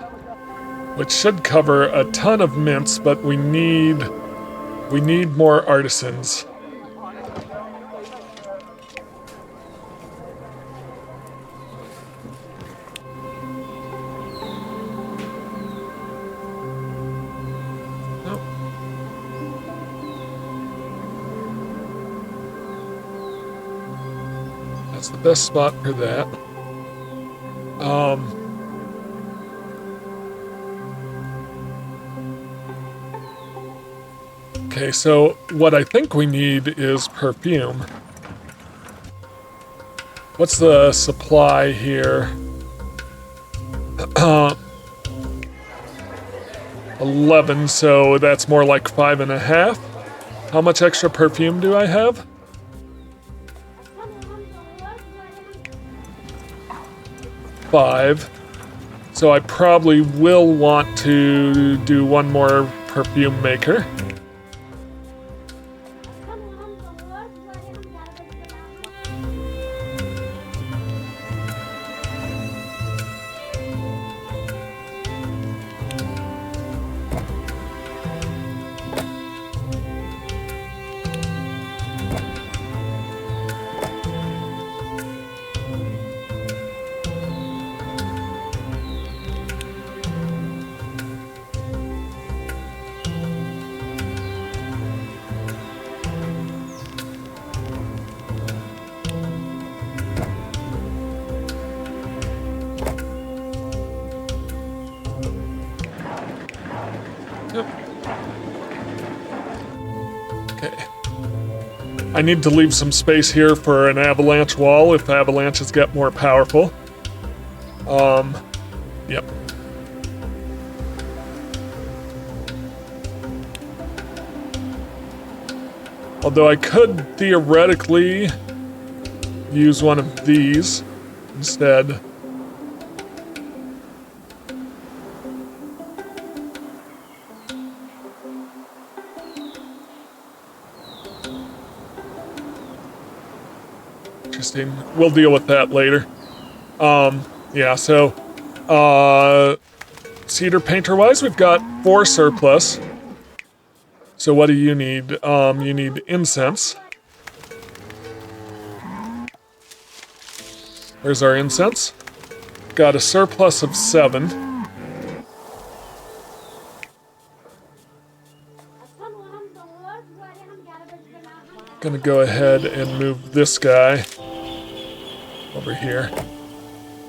which should cover a ton of mints, but we need more artisans. That's the best spot for that. Okay, so what I think we need is perfume. What's the supply here? 11, so that's more like 5.5. How much extra perfume do I have? 5. So I probably will want to do one more perfume maker. Okay. I need to leave some space here for an avalanche wall if avalanches get more powerful. Yep. Although I could theoretically use one of these instead. Interesting. We'll deal with that later. Yeah, so cedar painter wise, we've got 4 surplus. So what do you need? You need incense. There's our incense. Got a surplus of 7. Gonna go ahead and move this guy over here.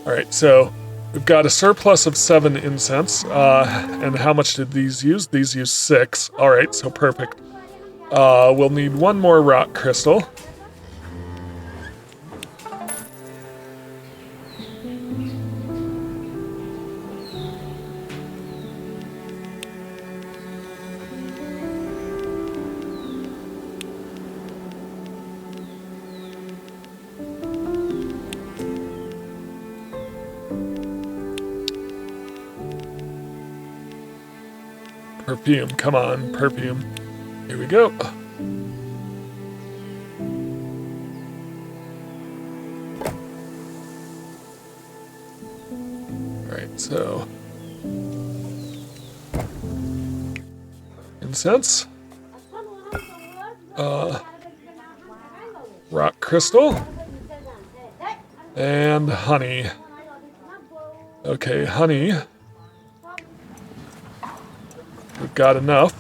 All right, so we've got a surplus of 7 incense. And how much did these use? These use 6. All right, so perfect. We'll need 1 more rock crystal. Perfume, come on, perfume. Here we go. Alright, so incense. Rock crystal. And honey. Okay, honey. We've got enough.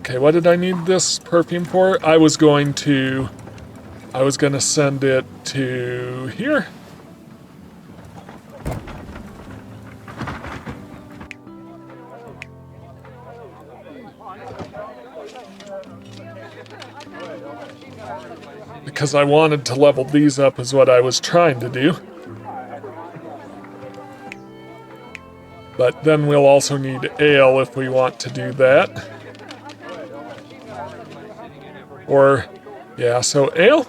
Okay, what did I need this perfume for? I was gonna send it to here. Because I wanted to level these up is what I was trying to do. But then we'll also need ale if we want to do that. Or, yeah, so ale?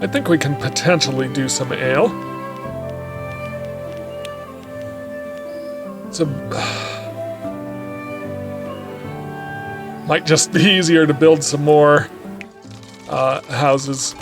I think we can potentially do some ale. It's might just be easier to build some more houses.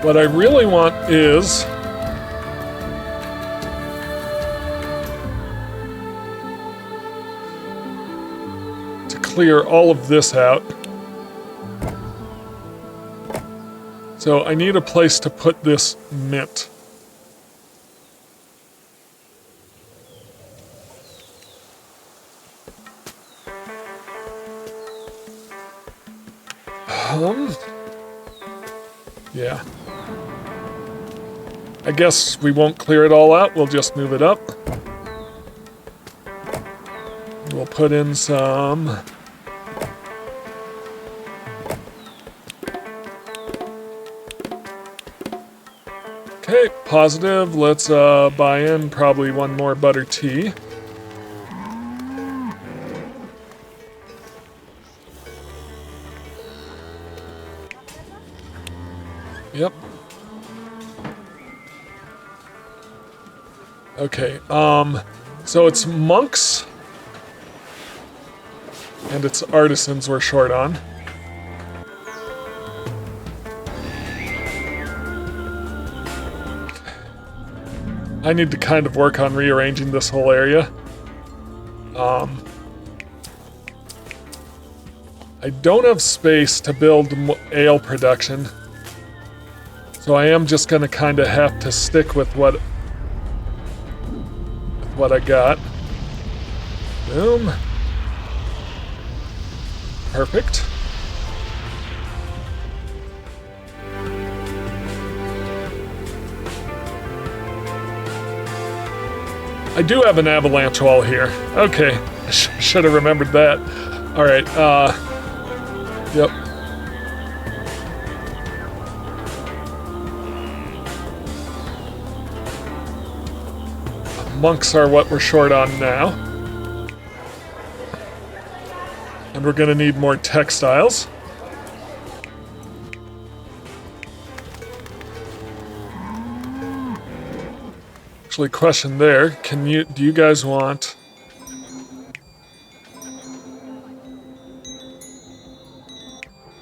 What I really want is to clear all of this out. So I need a place to put this mint. Yeah. I guess we won't clear it all out, we'll just move it up. We'll put in some... Okay, positive. Let's buy in probably one more butter tea. Yep. Okay, so it's monks and it's artisans we're short on. I need to kind of work on rearranging this whole area. I don't have space to build ale production, so I am just going to kind of have to stick with what I got. Boom. Perfect. I do have an avalanche wall here. Okay, should have remembered that. All right, yep. Monks are what we're short on now. And we're gonna need more textiles. Actually, question there, do you guys want...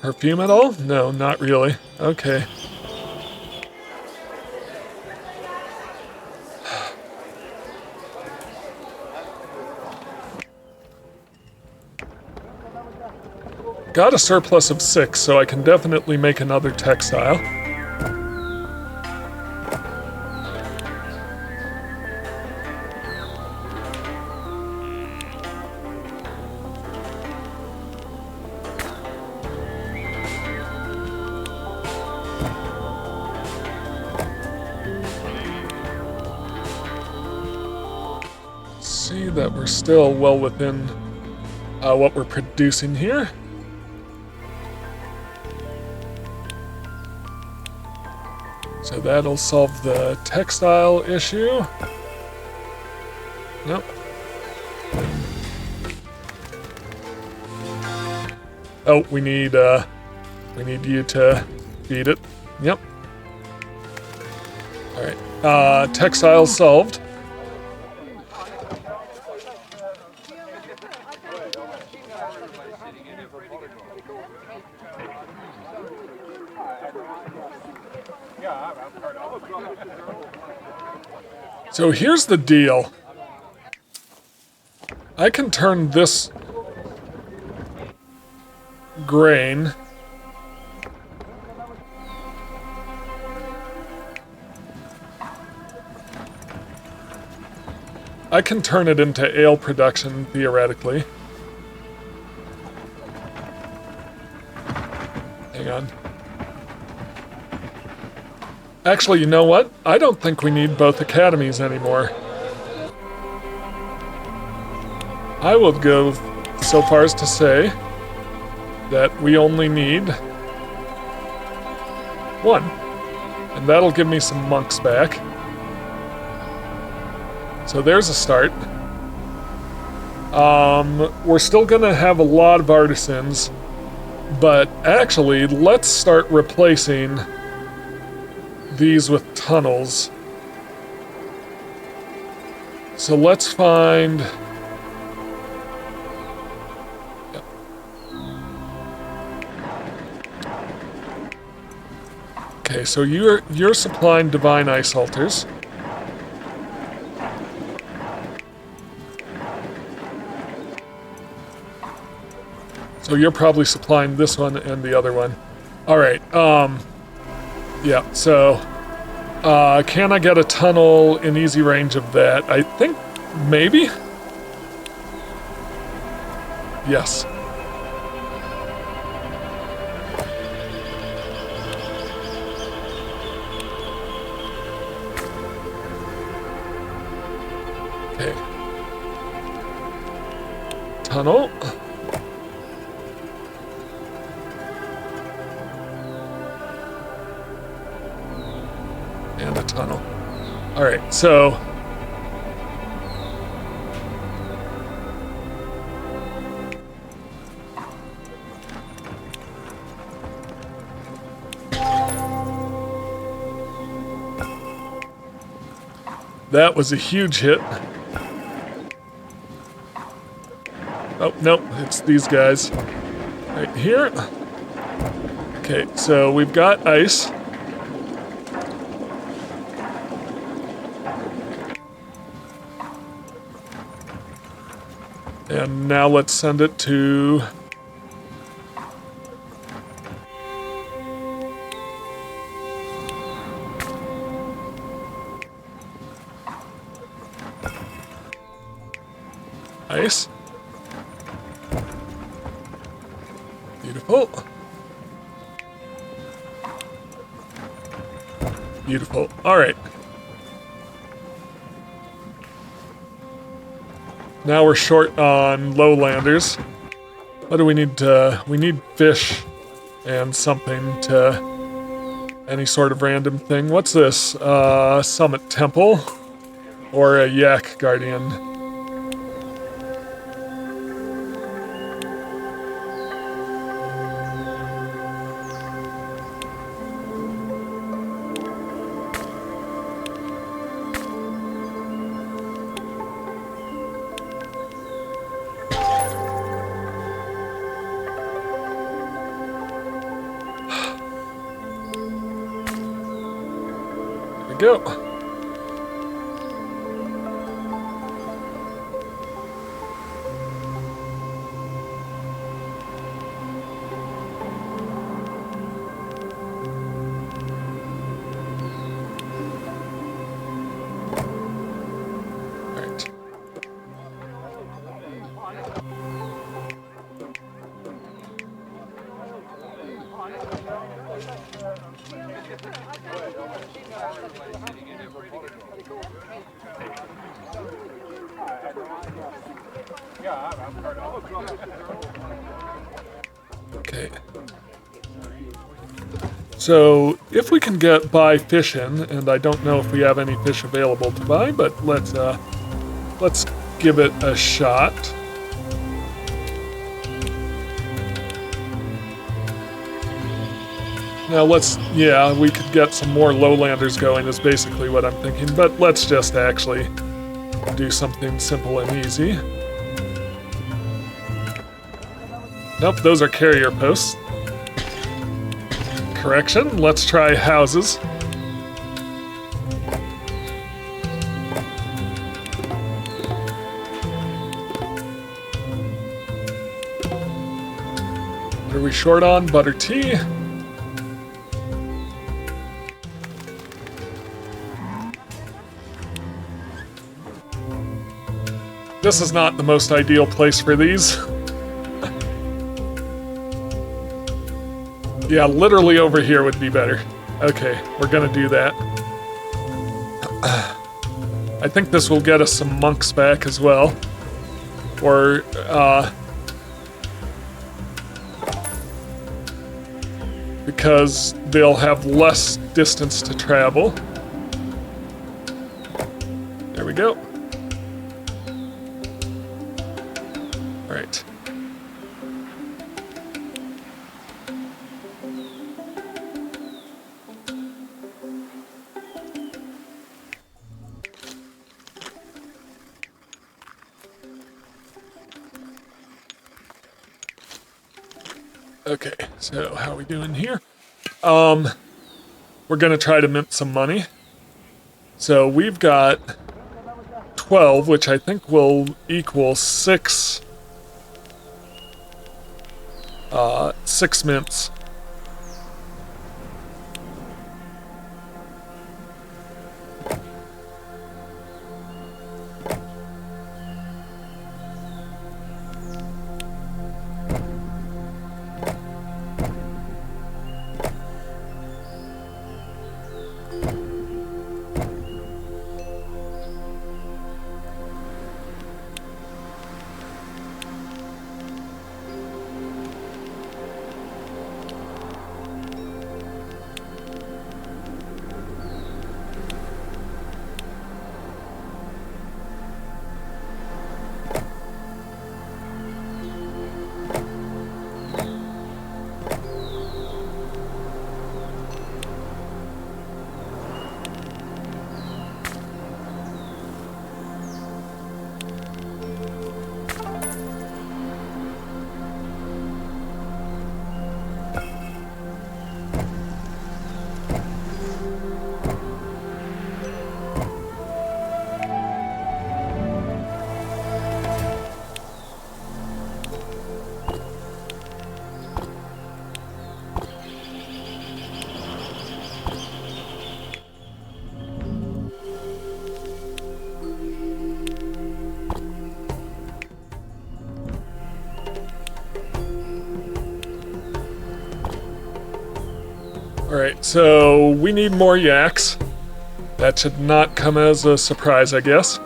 perfume at all? No, not really. Okay. Got a surplus of 6, so I can definitely make another textile. See that we're still well within what we're producing here. So that'll solve the textile issue. Nope. Oh, we need you to feed it. Yep. All right. Textile solved. So here's the deal. I can turn this grain into ale production, theoretically. Hang on. Actually, you know what? I don't think we need both academies anymore. I will go so far as to say that we only need 1. And that'll give me some monks back. So there's a start. We're still gonna have a lot of artisans, but actually, let's start replacing these with tunnels. So let's find... Okay, so you're supplying divine ice altars. So you're probably supplying this one and the other one. All right. Yeah. So, can I get a tunnel in easy range of that? I think maybe. Yes. Okay. Tunnel. And a tunnel. All right, so that was a huge hit. Oh, no, it's these guys right here. Okay, so we've got ice. And now let's send it to... ice. Beautiful. Beautiful. All right. Now we're short on lowlanders. What do we need to... We need fish and something to... Any sort of random thing. What's this? Summit Temple? Or a Yak Guardian? Go. Right. Okay. So if we can buy fish in, and I don't know if we have any fish available to buy, but let's give it a shot. Now we could get some more lowlanders going is basically what I'm thinking, but let's just actually do something simple and easy. Nope, those are carrier posts. Correction, let's try houses. What are we short on? Butter tea. This is not the most ideal place for these. Yeah, literally over here would be better. Okay, we're gonna do that. I think this will get us some monks back as well. Or, because they'll have less distance to travel. There we go. All right. Okay, so how are we doing here? we're gonna try to mint some money. So we've got 12, which I think will equal 6 mints. Alright, so we need more yaks. That should not come as a surprise, I guess.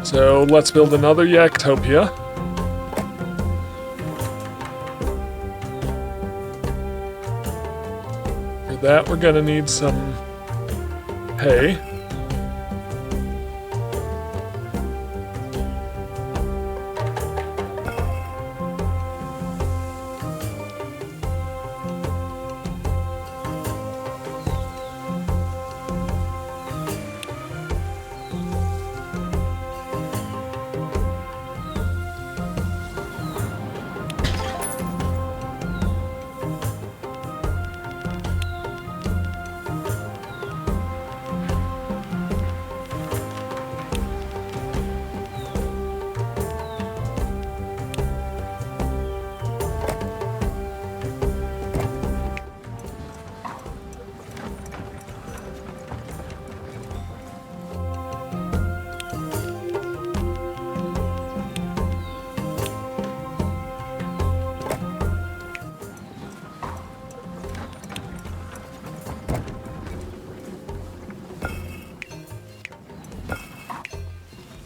So let's build another Yaktopia. For that, we're gonna need some hay.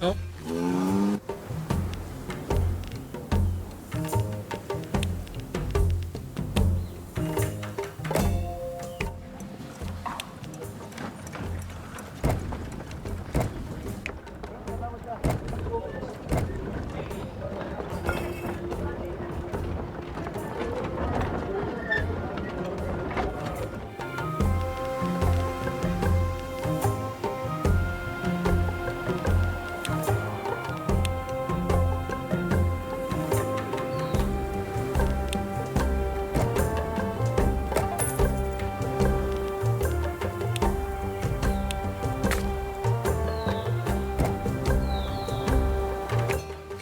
Oh.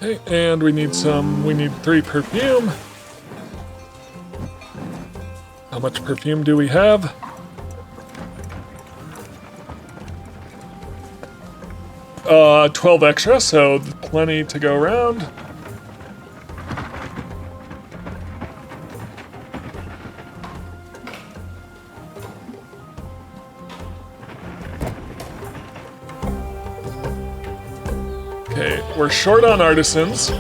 Okay, and we need 3 perfume. How much perfume do we have? Uh, 12 extra, so plenty to go around. Okay, we're short on artisans.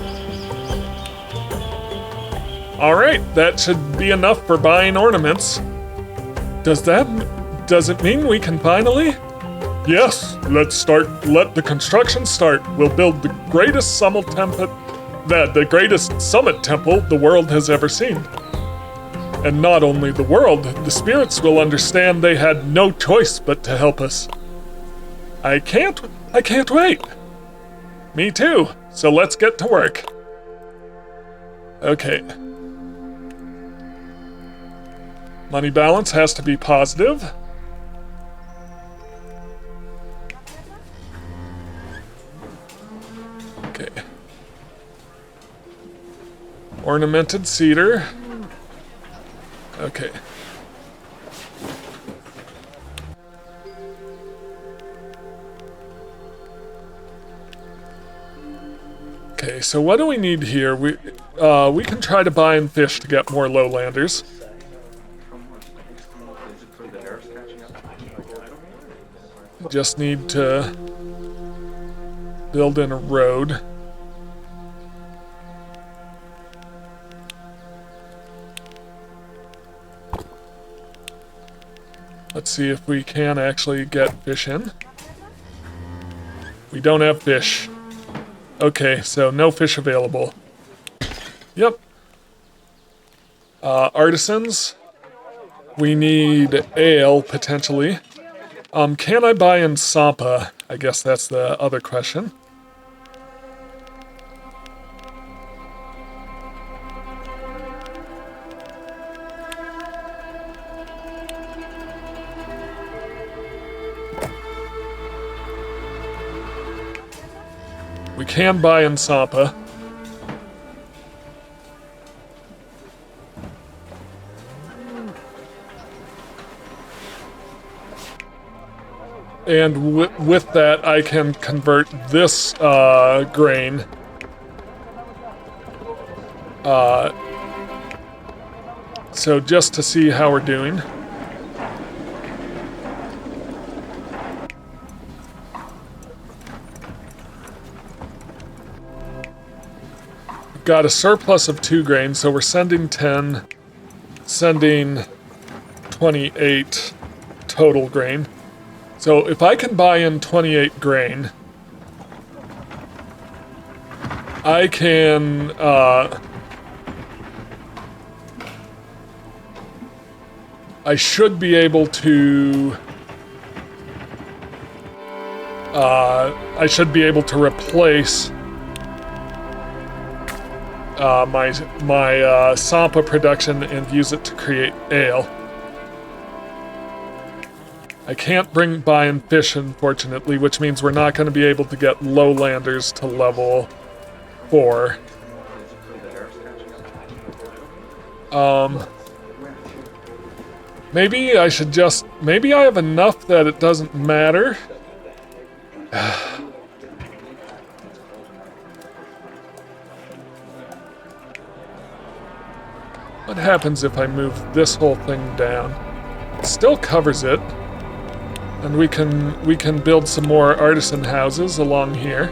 Alright, that should be enough for buying ornaments. Does it mean we can finally? Yes, let the construction start. We'll build the greatest summit temple the world has ever seen. And not only the world, the spirits will understand they had no choice but to help us. I can't wait. Me too, so let's get to work. Okay. Money balance has to be positive. Okay. Ornamented cedar. Okay. Okay, so what do we need here? We can try to buy in fish to get more lowlanders. Just need to build in a road. Let's see if we can actually get fish in. We don't have fish. Okay, so no fish available. Yep. Artisans. We need ale, potentially. Can I buy in Sampa? I guess that's the other question. We can buy in Sampa. And with that, I can convert this grain so just to see how we're doing. We've got a surplus of 2 grain, so we're sending 10, sending 28 total grain. So if I can buy in 28 grain, I can I should be able to replace my Sampa production and use it to create ale. I can't buy in fish, unfortunately, which means we're not going to be able to get lowlanders to level 4. Maybe I should just... Maybe I have enough that it doesn't matter. What happens if I move this whole thing down? It still covers it. And we can build some more artisan houses along here.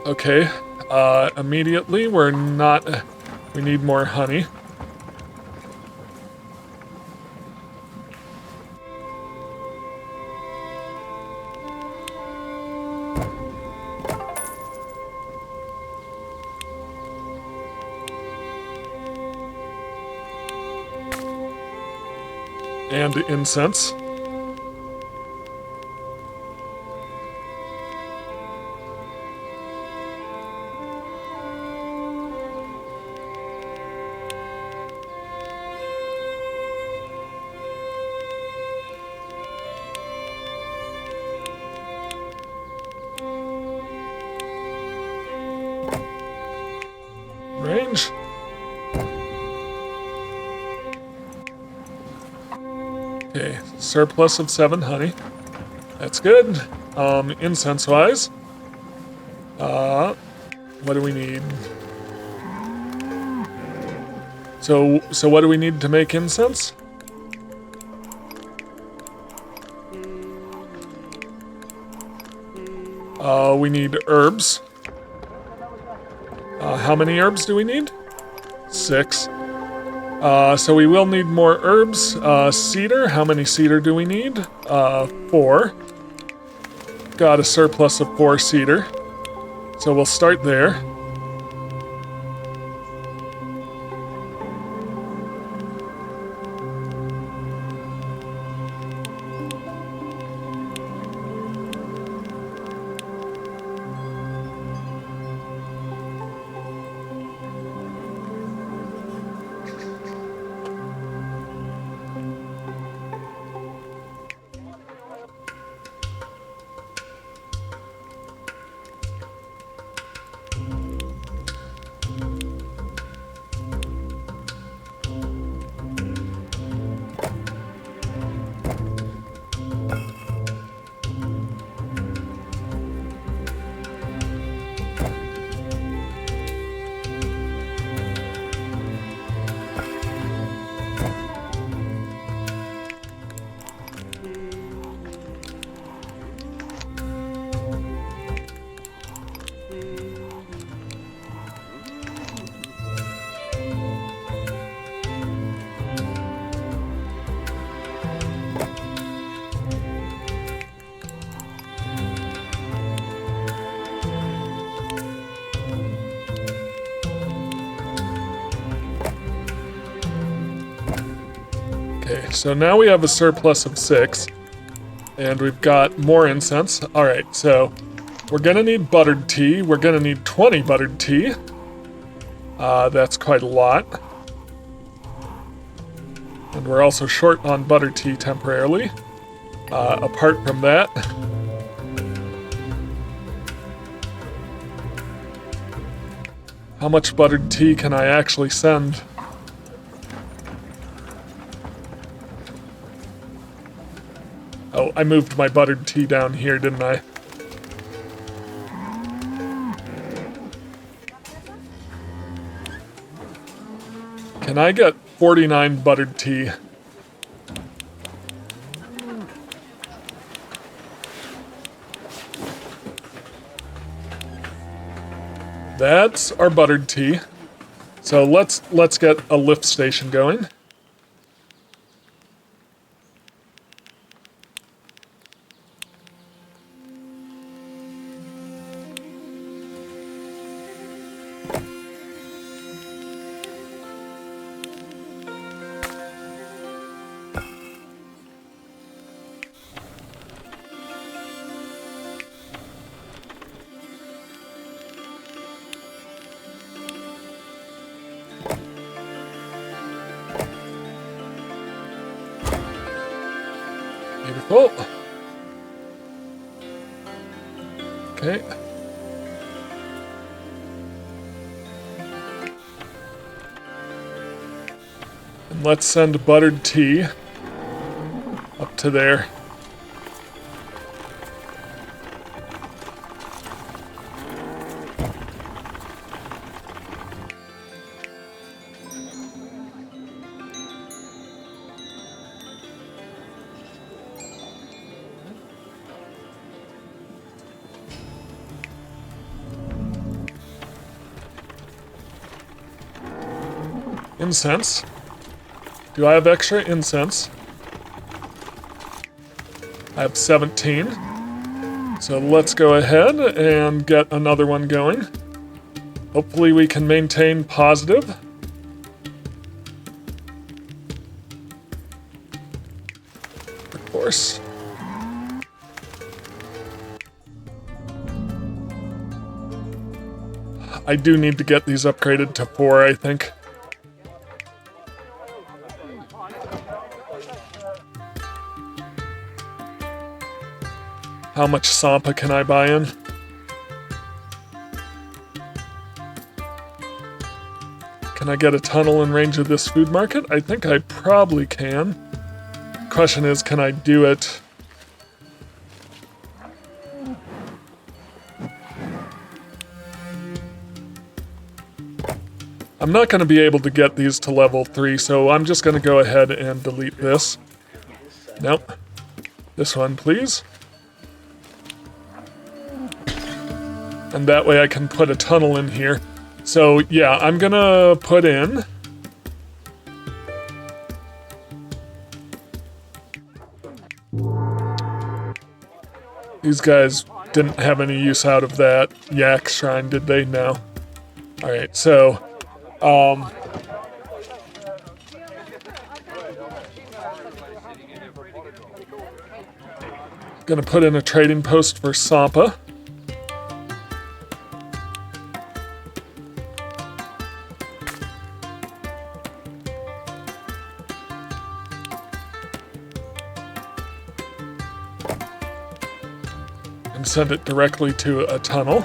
Okay, immediately we need more honey. And incense. Range. Okay, surplus of 7 honey. That's good. Incense-wise. What do we need? So what do we need to make incense? We need herbs. How many herbs do we need? 6. So we will need more herbs. Cedar, how many cedar do we need? 4. Got a surplus of 4 cedar. So we'll start there. Okay, so now we have a surplus of 6. And we've got more incense. Alright, so we're gonna need buttered tea. We're gonna need 20 buttered tea. That's quite a lot. And we're also short on buttered tea temporarily. Apart from that, how much buttered tea can I actually send? Oh, I moved my buttered tea down here, didn't I? Can I get 49 buttered tea? That's our buttered tea. So let's get a lift station going. Beautiful. Okay. And let's send buttered tea up to there. Incense. Do I have extra incense? I have 17. So let's go ahead and get another one going. Hopefully we can maintain positive. Of course. I do need to get these upgraded to 4, I think. How much Sampa can I buy in? Can I get a tunnel in range of this food market? I think I probably can. Question is, can I do it? I'm not going to be able to get these to level 3, so I'm just going to go ahead and delete this. Nope. This one, please. And that way I can put a tunnel in here. So yeah, I'm gonna put in... These guys didn't have any use out of that yak shrine, did they? No. Alright, so... Gonna put in a trading post for Sampa. And send it directly to a tunnel.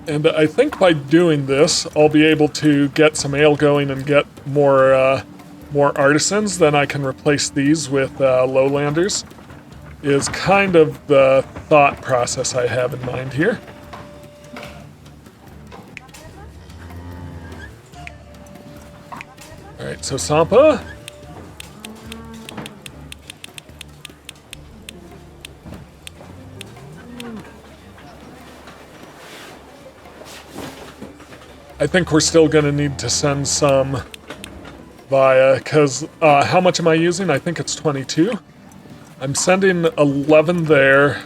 And I think by doing this, I'll be able to get some ale going and get more artisans. Then I can replace these with lowlanders. Is kind of the thought process I have in mind here. Alright, so Sampa. I think we're still going to need to send some via, because how much am I using? I think it's 22. I'm sending 11 there,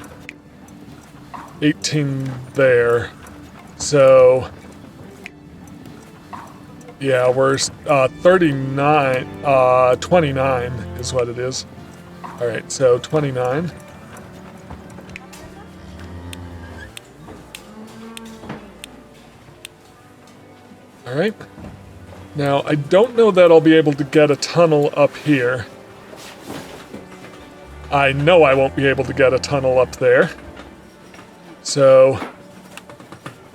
18 there. So, yeah, we're 39, 29 is what it is. All right, so 29. All right. Now, I don't know that I'll be able to get a tunnel up here. I know I won't be able to get a tunnel up there. So,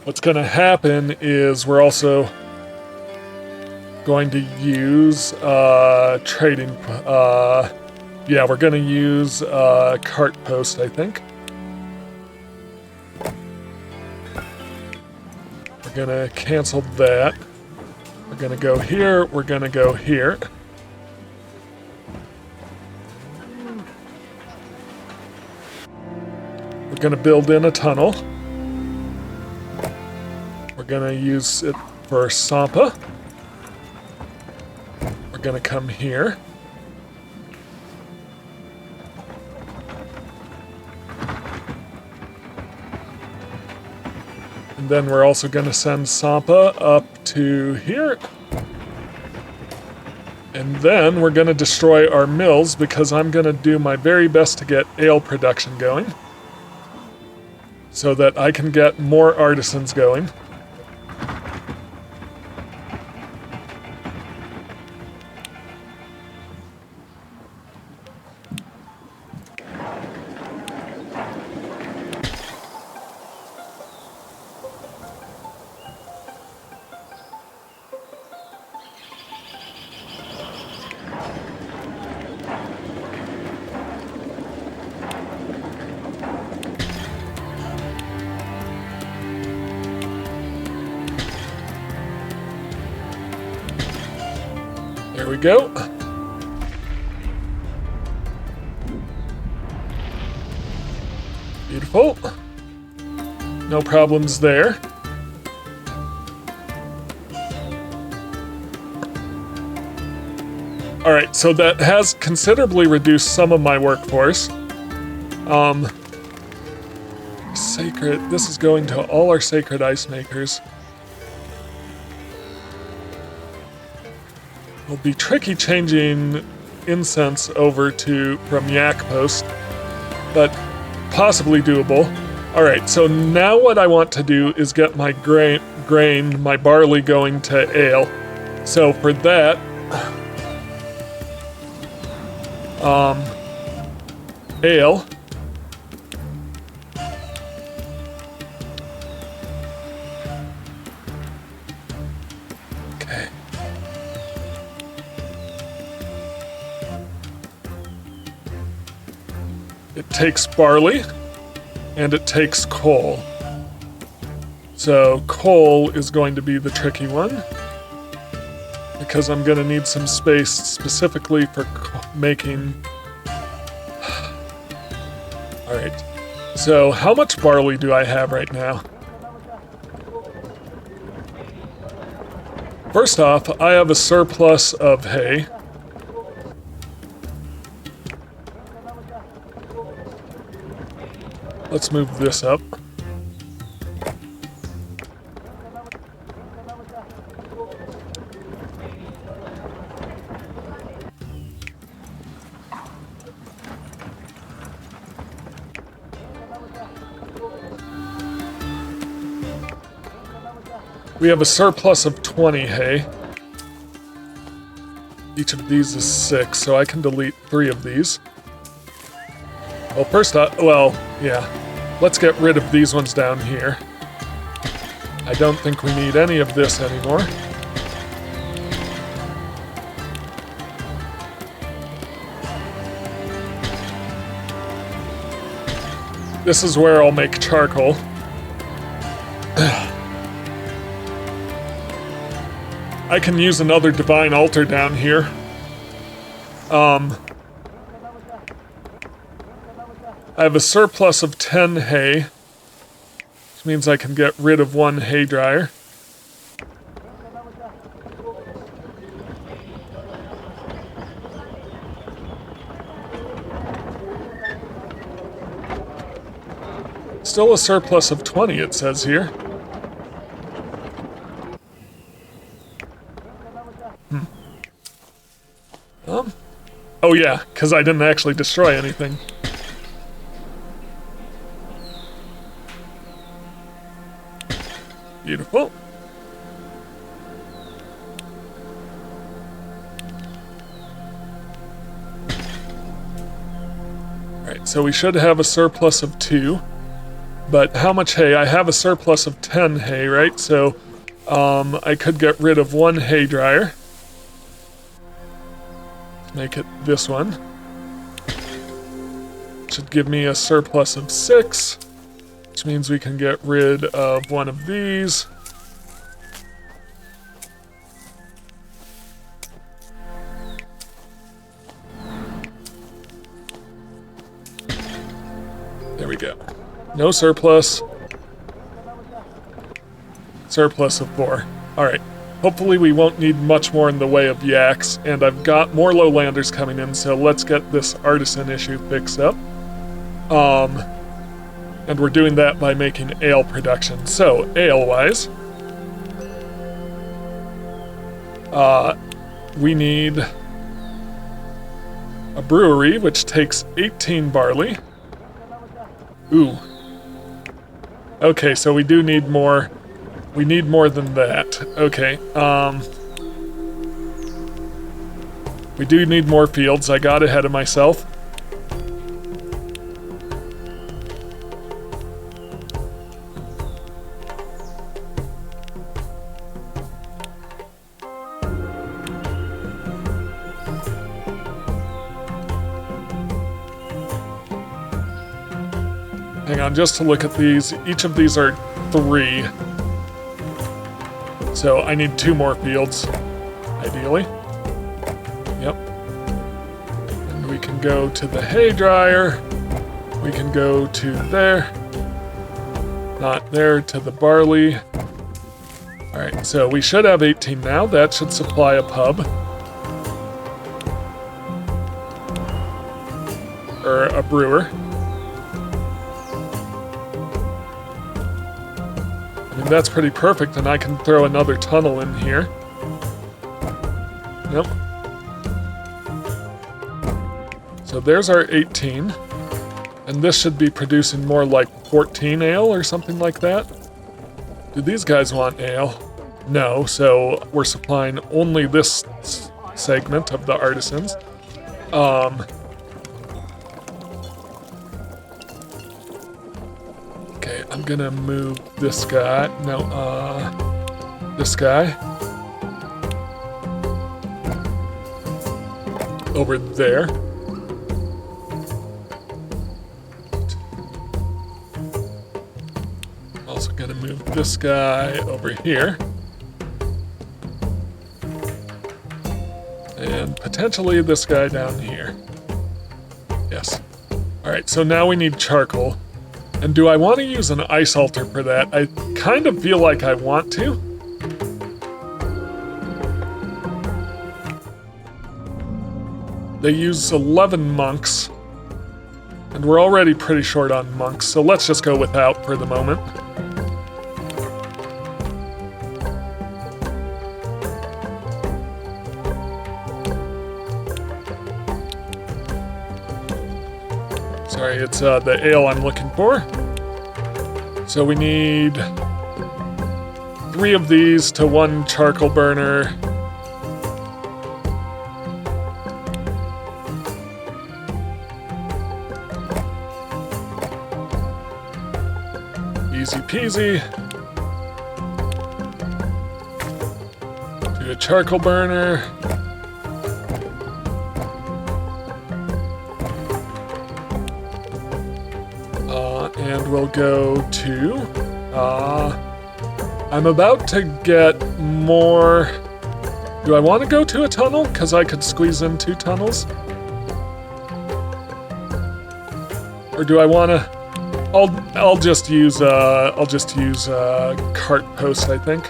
what's going to happen is we're also going to use trading. Yeah, we're going to use cart post, I think. We're going to cancel that. We're going to go here. We're going to go here. We're going to build in a tunnel. We're going to use it for Sampa. We're going to come here. And then we're also going to send Sampa up to here. And then we're going to destroy our mills because I'm going to do my very best to get ale production going so that I can get more artisans going. There we go. Beautiful. No problems there. All right, so that has considerably reduced some of my workforce. Sacred, this is going to all our sacred ice makers. It'll be tricky changing incense over from Yak Post, but possibly doable. All right, so now what I want to do is get my grain, my barley going to ale. So for that, ale. Okay. It takes barley, and it takes coal. So coal is going to be the tricky one, because I'm going to need some space specifically for making... Alright, so how much barley do I have right now? First off, I have a surplus of hay. Let's move this up. We have a surplus of 20 hay. Each of these is 6, so I can delete 3 of these. Well, first off, well, yeah. Let's get rid of these ones down here. I don't think we need any of this anymore. This is where I'll make charcoal. I can use another divine altar down here. I have a surplus of 10 hay, which means I can get rid of 1 hay dryer. Still a surplus of 20, it says here. Oh yeah, because I didn't actually destroy anything. Beautiful. Alright, so we should have a surplus of 2. But how much hay? I have a surplus of 10 hay, right? So I could get rid of 1 hay dryer. Make it this one. Should give me a surplus of 6, which means we can get rid of 1 of these. There we go. No surplus. Surplus of 4. Alright. Hopefully we won't need much more in the way of yaks, and I've got more lowlanders coming in, so let's get this artisan issue fixed up. And we're doing that by making ale production. So, ale-wise, we need a brewery, which takes 18 barley. Ooh. Okay, so we do need more. We need more than that. Okay, we do need more fields. I got ahead of myself. Hang on, just to look at these. Each of these are 3. So I need 2 more fields, ideally. Yep. And we can go to the hay dryer. We can go to there. Not there, to the barley. Alright, so we should have 18 now. That should supply a pub. Or a brewer. That's pretty perfect, and I can throw another tunnel in here. Nope. So there's our 18. And this should be producing more like 14 ale or something like that. Do these guys want ale? No, so we're supplying only this segment of the artisans. Okay, I'm gonna move this guy. No, this guy. Over there. Also gonna move this guy over here. And potentially this guy down here. Yes. Alright, so now we need charcoal. And do I want to use an ice altar for that? I kind of feel like I want to. They use 11 monks. And we're already pretty short on monks, so let's just go without for the moment. Sorry, it's the ale I'm looking for. So we need 3 of these to 1 charcoal burner. Easy peasy. To a charcoal burner. And we'll go to, I'm about to get more, do I want to go to a tunnel? Because I could squeeze in 2 tunnels. Or do I want to, I'll just use cart posts, I think.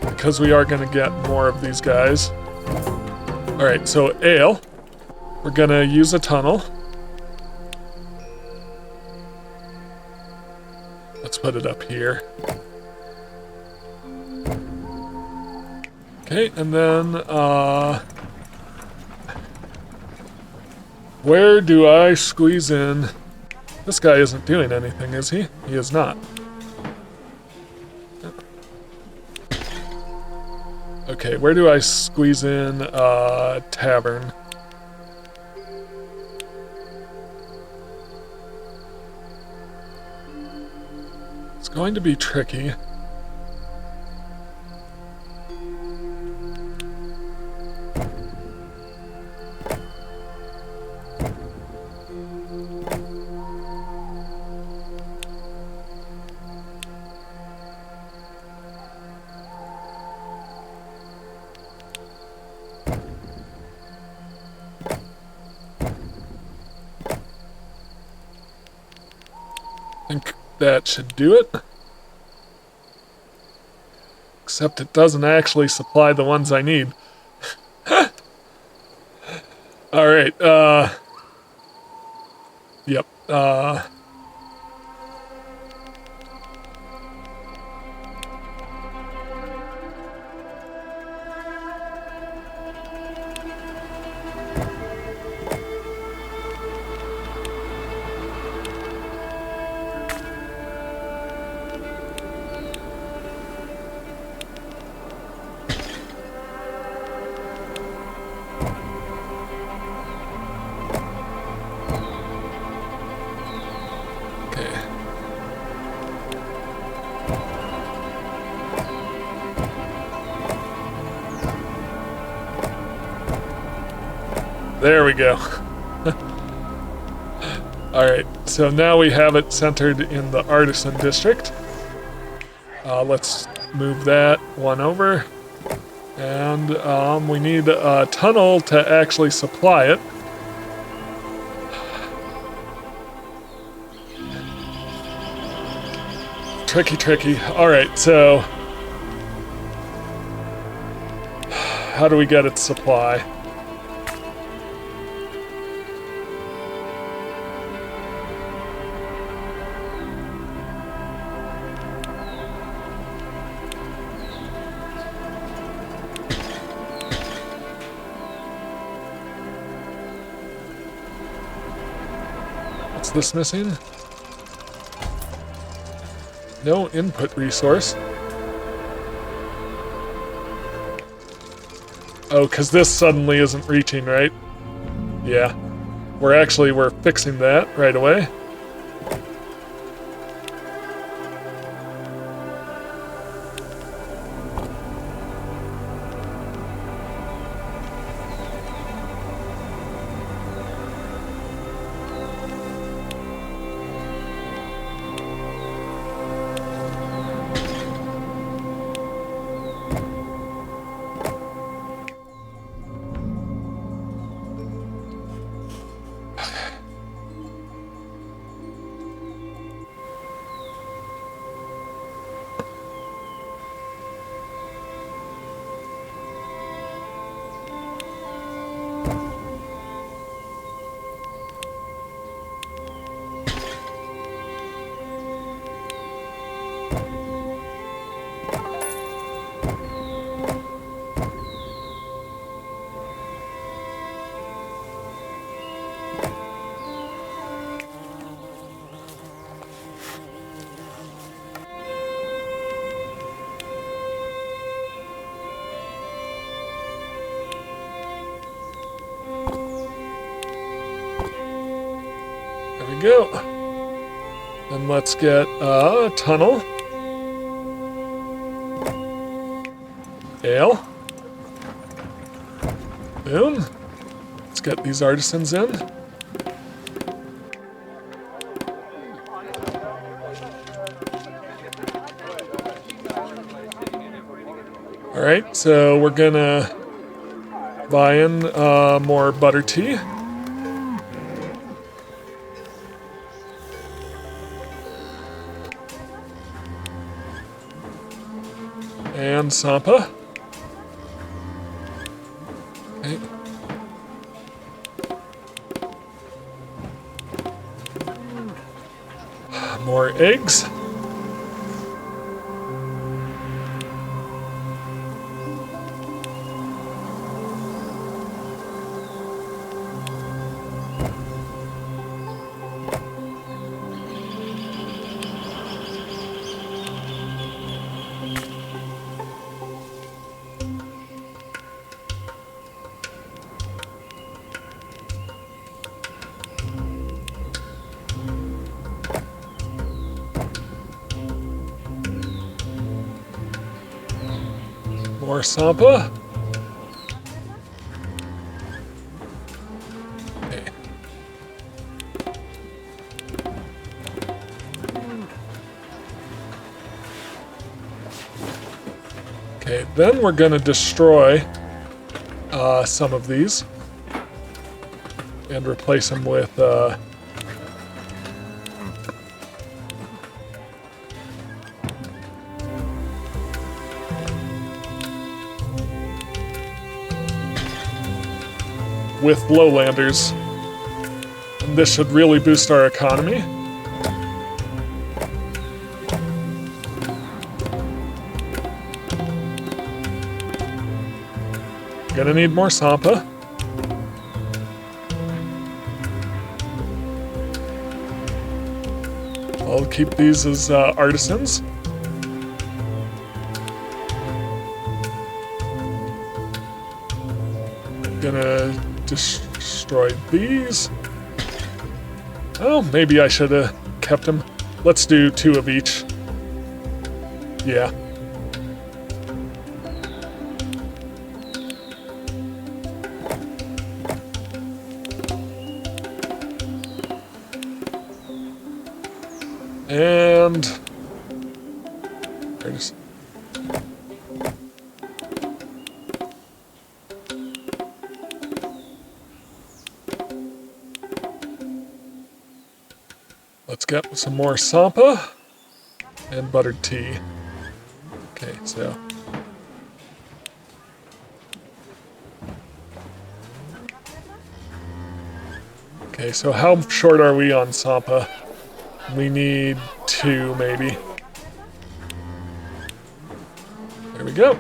Because we are going to get more of these guys. Alright, so ale, we're going to use a tunnel. Let's put it up here. Okay, and then, where do I squeeze in? This guy isn't doing anything, is he? He is not. Okay, where do I squeeze in, tavern? It's going to be tricky. I think that should do it. Except it doesn't actually supply the ones I need. Alright, yep, there we go. Alright, so now we have it centered in the artisan district. Let's move that one over. And we need a tunnel to actually supply it. Tricky. Alright, so how do we get its supply? What's this missing? No input resource. Oh, because this suddenly isn't reaching, right? Yeah. We're fixing that right away. There we go. Then let's get a tunnel. Ale. Boom. Let's get these artisans in. Alright, so we're gonna buy in more butter tea. And Sampa. Okay. More eggs. More Sampa. Okay. Okay, then we're gonna destroy some of these and replace them with lowlanders. And this should really boost our economy. Gonna need more Sampa. I'll keep these as artisans. Gonna destroy these. Oh, maybe I should have kept them. Let's do 2 of each. Yeah. And there's let's get some more Sampa and buttered tea. Okay, so okay, so how short are we on Sampa? We need 2, maybe. There we go.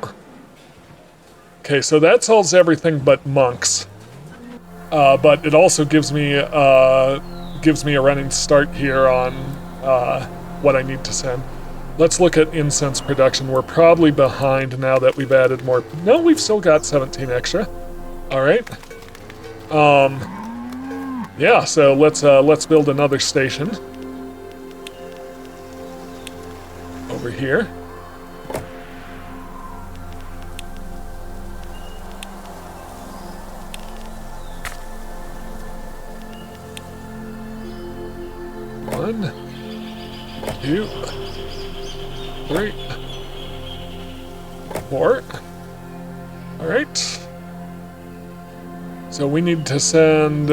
Okay, so that solves everything but monks. But it also gives me a running start here on what I need to send. Let's look at incense production. We're probably behind now that we've added more. No, we've still got 17 extra. All right. Yeah. So let's build another station over here. One, 2, 3, 4. All right. So we need to send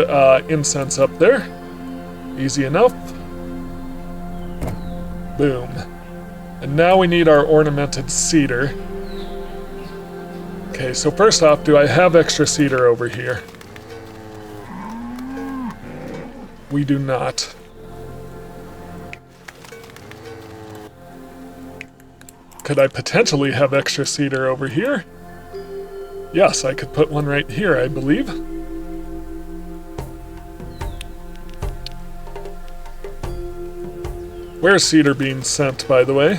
incense up there. Easy enough. Boom. And now we need our ornamented cedar. Okay, so first off, do I have extra cedar over here? We do not. Could I potentially have extra cedar over here? Yes, I could put one right here, I believe. Where's cedar being sent, by the way?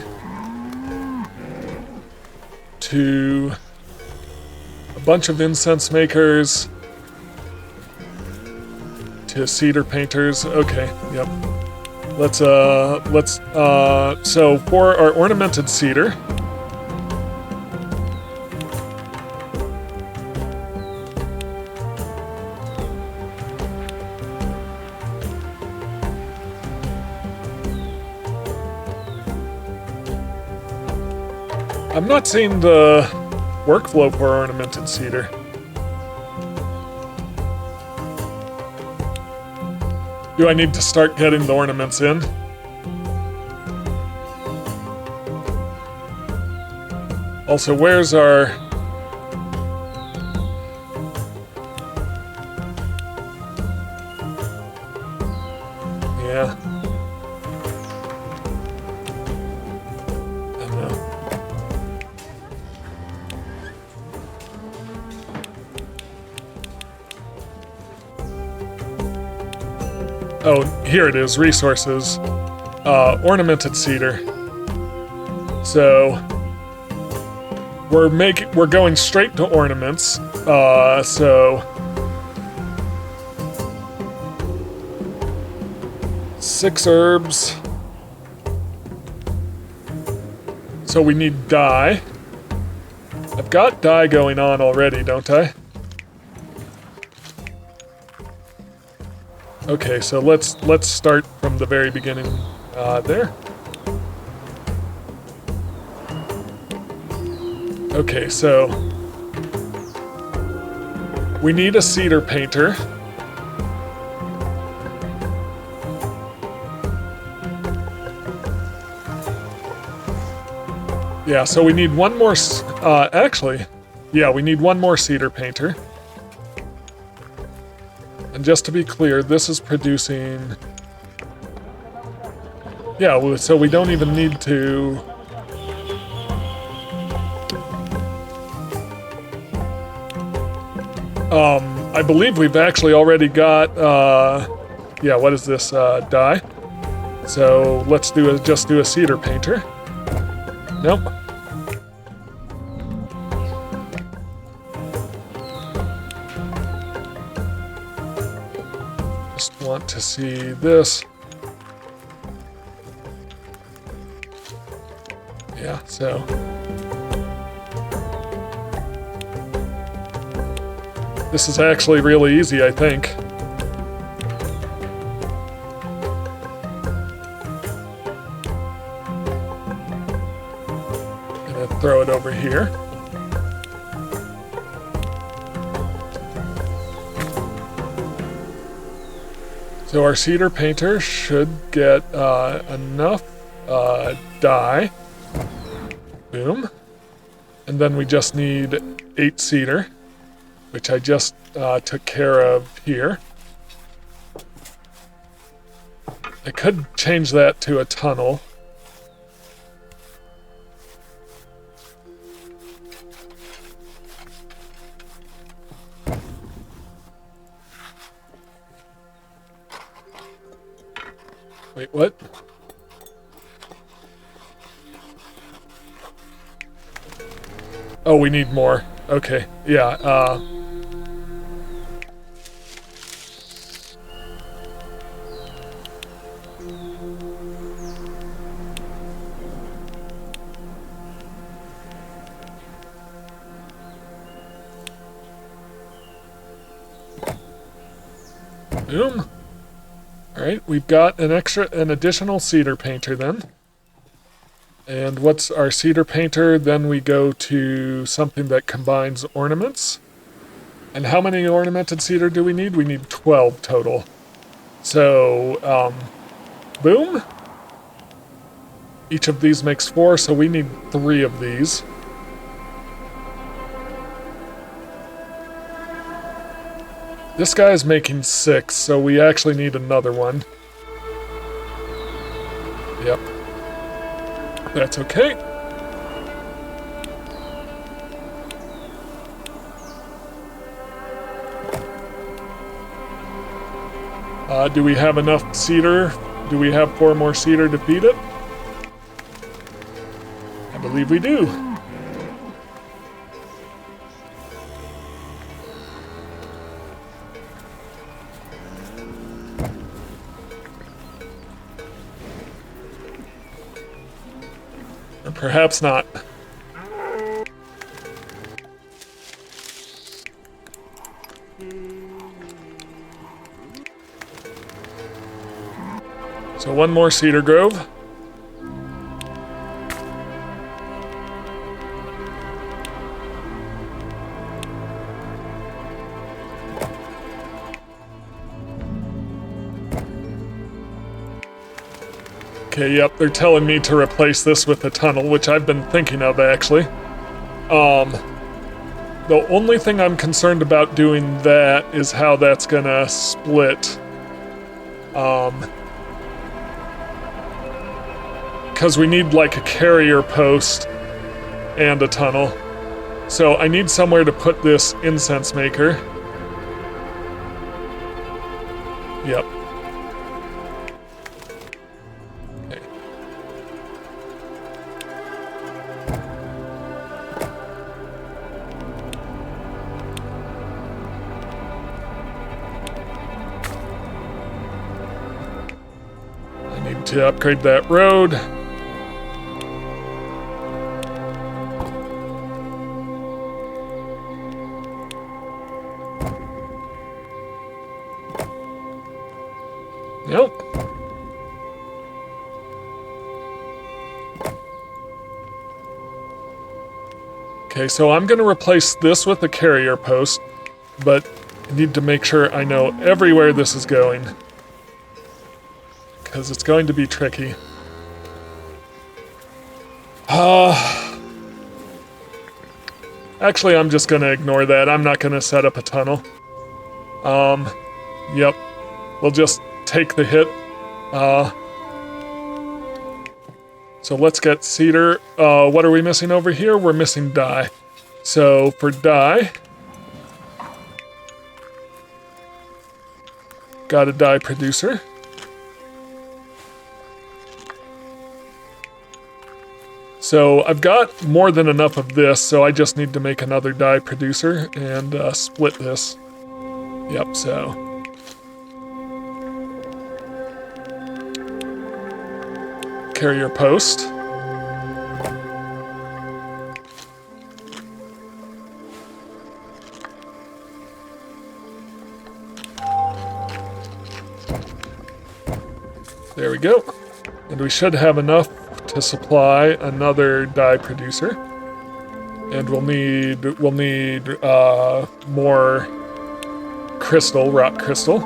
To a bunch of incense makers. To cedar painters. Okay, yep. So for our ornamented cedar, I'm not seeing the workflow for ornamented cedar. Do I need to start getting the ornaments in? Also, where's our... Yeah. I don't know. Oh, here it is, resources. Ornamented cedar. So we're going straight to ornaments. So 6 herbs. So we need dye. I've got dye going on already, don't I? Okay, so let's start from the very beginning there. Okay, so we need a cedar painter. Yeah, so we need one more, actually, yeah, we need one more cedar painter. And just to be clear, this is producing... Yeah, so we don't even need to... I believe we've actually already got, yeah, what is this, dye? So let's just do a cedar painter. Nope. Just want to see this. Yeah, so. This is actually really easy, I think. Throw it over here. So our cedar painter should get enough dye. Boom. And then we just need 8 cedar, which I just took care of here. I could change that to a tunnel. Wait, what? Oh, we need more. Okay, yeah, boom. Alright, we've got an additional cedar painter then. And what's our cedar painter? Then we go to something that combines ornaments. And how many ornamented cedar do we need? We need 12 total. So, boom. Each of these makes 4, so we need 3 of these. This guy is making 6, so we actually need another one. Yep. That's okay. Do we have enough cedar? Do we have 4 more cedar to feed it? I believe we do. Or perhaps not. So 1 more cedar grove. Okay, yep, they're telling me to replace this with a tunnel, which I've been thinking of, actually. The only thing I'm concerned about doing that is how that's gonna split. Because we need, like, a carrier post and a tunnel. So I need somewhere to put this incense maker. Yep. To upgrade that road. Okay, so I'm gonna replace this with a carrier post, but I need to make sure I know everywhere this is going, because it's going to be tricky. Actually, I'm just gonna ignore that. I'm not gonna set up a tunnel. Yep. We'll just take the hit. So let's get cedar. What are we missing over here? We're missing dye. So for dye, got a dye producer. So I've got more than enough of this, so I just need to make another dye producer and split this. Yep, so. Carrier post. There we go. And we should have enough to supply another dye producer. And we'll need more crystal, rock crystal.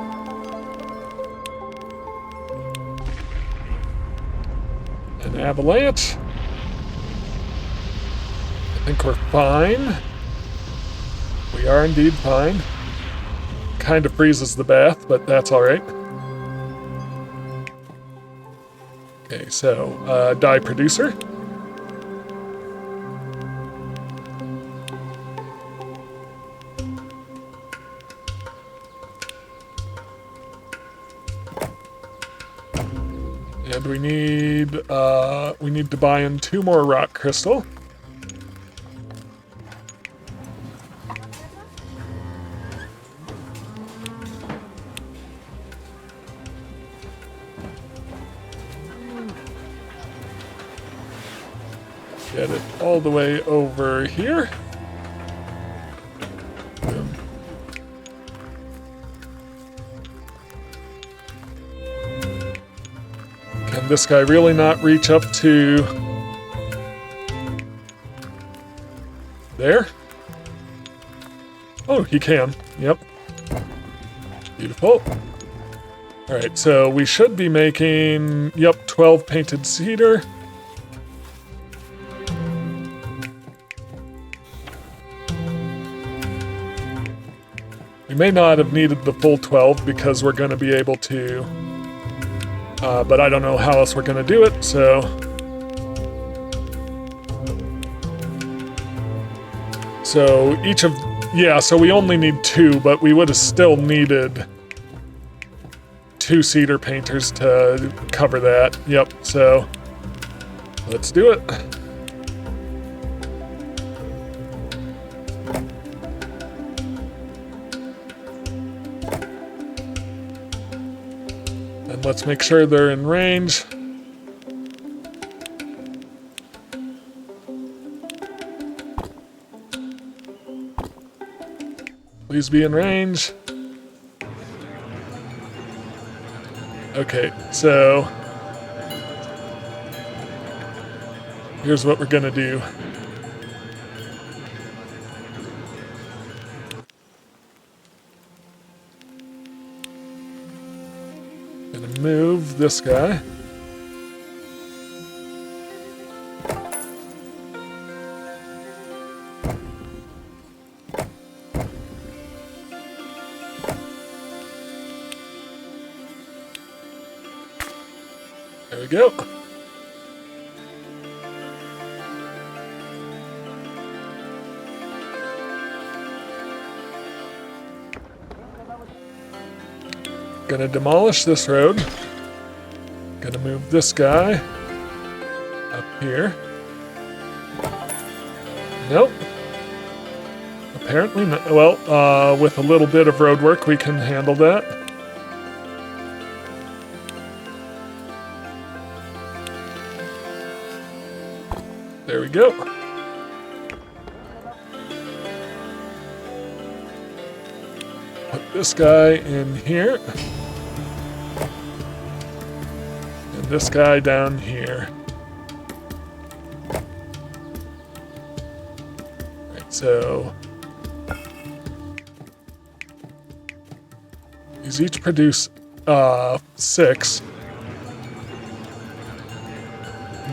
An avalanche. I think we're fine. We are indeed fine. Kind of freezes the bath, but that's all right. Okay, so dye producer. And we need to buy in 2 more rock crystal. Get it all the way over here. Boom. Can this guy really not reach up to there? Oh, he can. Yep. Beautiful. All right, so we should be making, yep, 12 painted cedar. We may not have needed the full 12 because we're going to be able to, but I don't know how else we're going to do it, so. So each of, yeah, so we only need 2, but we would have still needed 2 cedar painters to cover that. Yep, so let's do it. And let's make sure they're in range. Please be in range. Okay, so here's what we're gonna do. Gonna move this guy. There we go. Gonna demolish this road. Gonna move this guy up here. Nope. Apparently not. Well, with a little bit of road work, we can handle that. There we go. Put this guy in here. And this guy down here. So these each produce 6.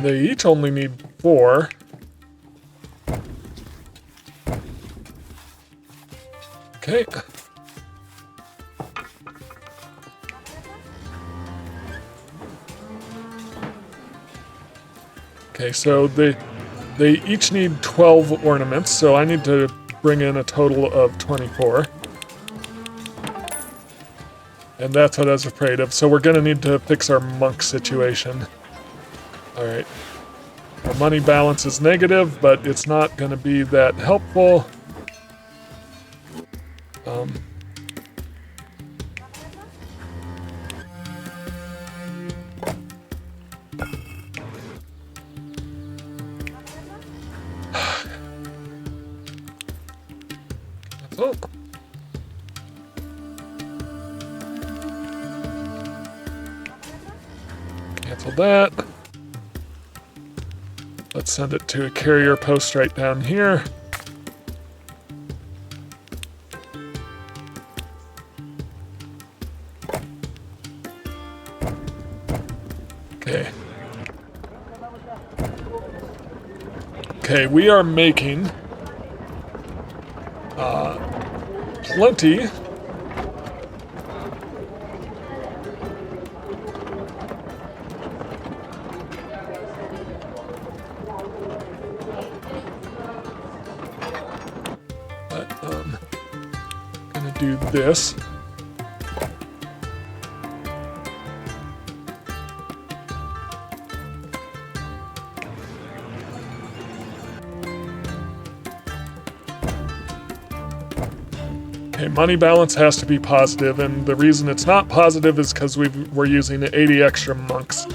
They each only need 4. Okay. Okay, so they each need 12 ornaments, so I need to bring in a total of 24. And that's what I was afraid of. So we're gonna need to fix our monk situation. Alright. Our money balance is negative, but it's not gonna be that helpful. Oh. Cancel that. Let's send it to a carrier post right down here. Okay. Okay, we are making plenty. But gonna do this. Okay, money balance has to be positive, and the reason it's not positive is because we're using 80 extra monks.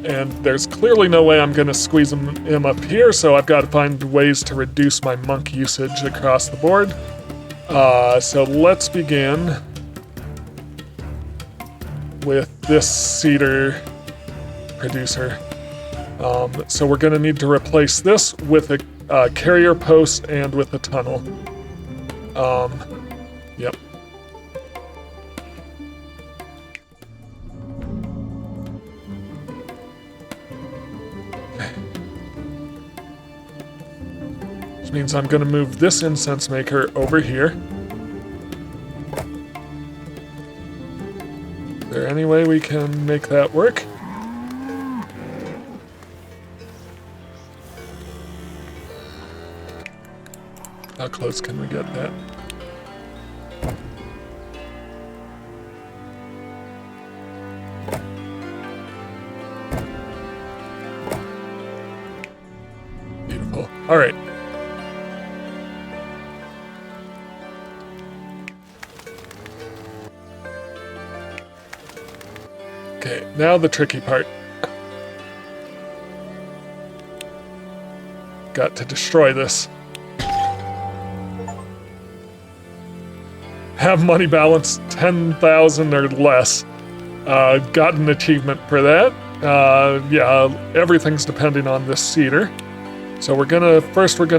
And there's clearly no way I'm gonna squeeze him up here, so I've got to find ways to reduce my monk usage across the board. So let's begin with this cedar producer. So we're gonna need to replace this with a carrier post and with a tunnel. Yep. Which means I'm gonna move this incense maker over here. Is there any way we can make that work? How close can we get that? Beautiful. All right. Okay, now the tricky part. Got to destroy this. Have money balance 10,000 or less. Got an achievement for that. Yeah, everything's depending on this cedar. So we're gonna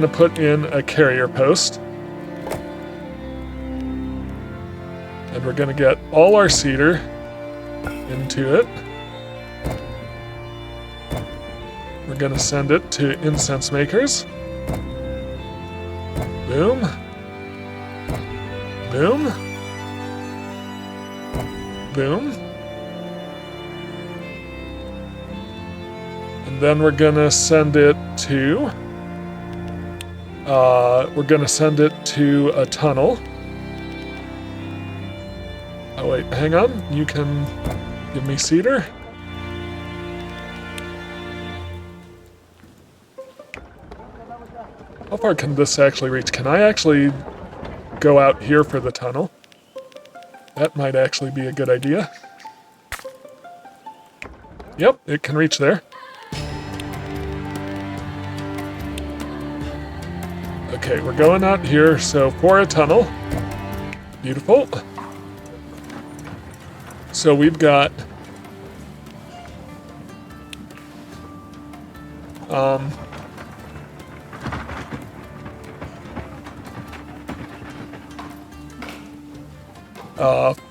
put in a carrier post. And we're gonna get all our cedar into it. We're gonna send it to incense makers. Boom. Boom. Boom. And then we're gonna send it to a tunnel. Oh wait, hang on. You can give me cedar. How far can this actually reach? Can I actually go out here for the tunnel? That might actually be a good idea. Yep, it can reach there. Okay, we're going out here, so for a tunnel. Beautiful. So we've got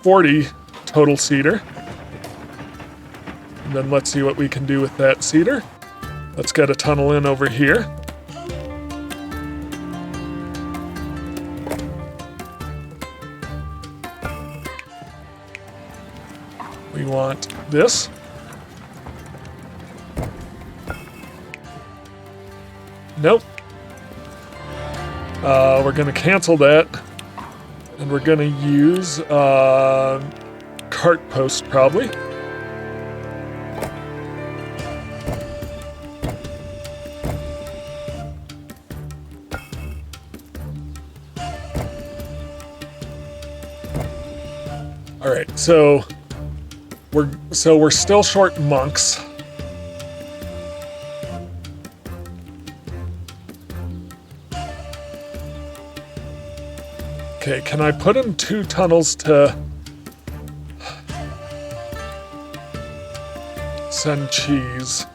40 total cedar. And then let's see what we can do with that cedar. Let's get a tunnel in over here. We want this. Nope. We're gonna cancel that. And we're gonna use cart post probably. All right, so we're still short monks. Okay, can I put in 2 tunnels to send cheese?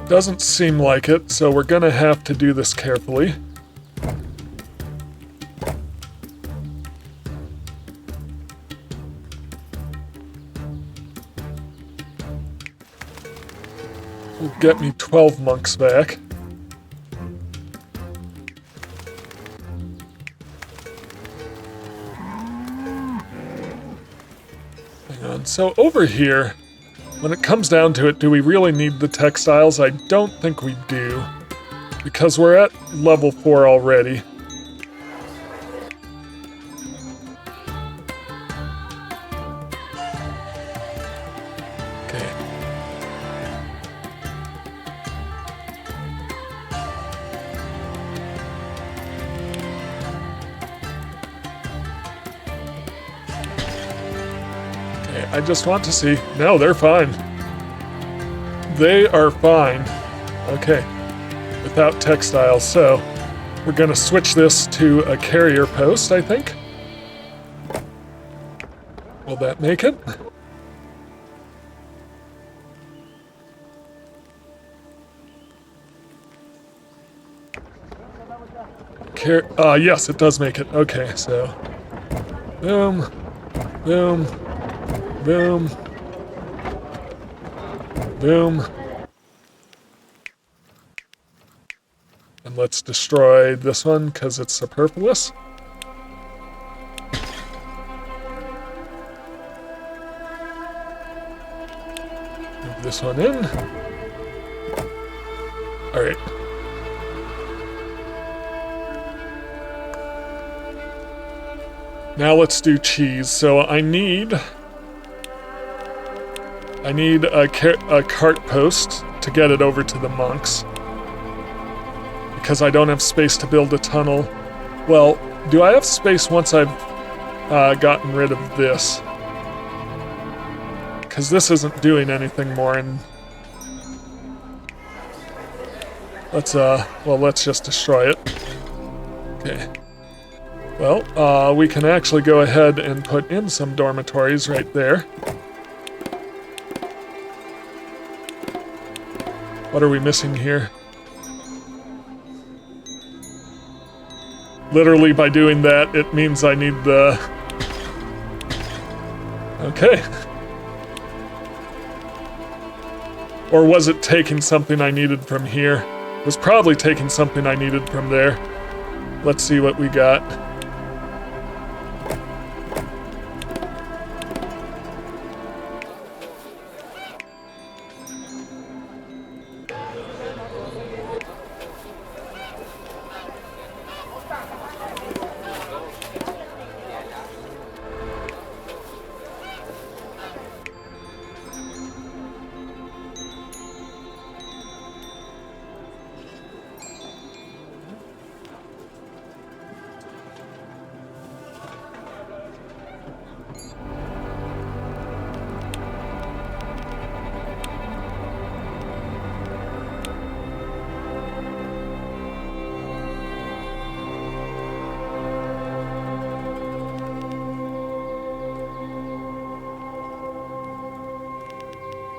Doesn't seem like it, so we're gonna have to do this carefully. Will get me 12 monks back. Hang on, so over here, when it comes down to it, do we really need the textiles? I don't think we do, because we're at level 4 already. Okay. Okay, I just want to see. No, they're fine. They are fine. Okay. Without textiles, so we're gonna switch this to a carrier post, I think. Will that make it? Yes, it does make it. Okay, so boom, boom, boom, boom. And let's destroy this one because it's superfluous. Move this one in. All right. Now let's do cheese. So I need a cart post to get it over to the monks. Because I don't have space to build a tunnel. Well, do I have space once I've gotten rid of this? Because this isn't doing anything more, and let's just destroy it. Okay. Well, we can actually go ahead and put in some dormitories right there. What are we missing here? Literally, by doing that, it means I need the... Okay. Or was it taking something I needed from here? It was probably taking something I needed from there. Let's see what we got.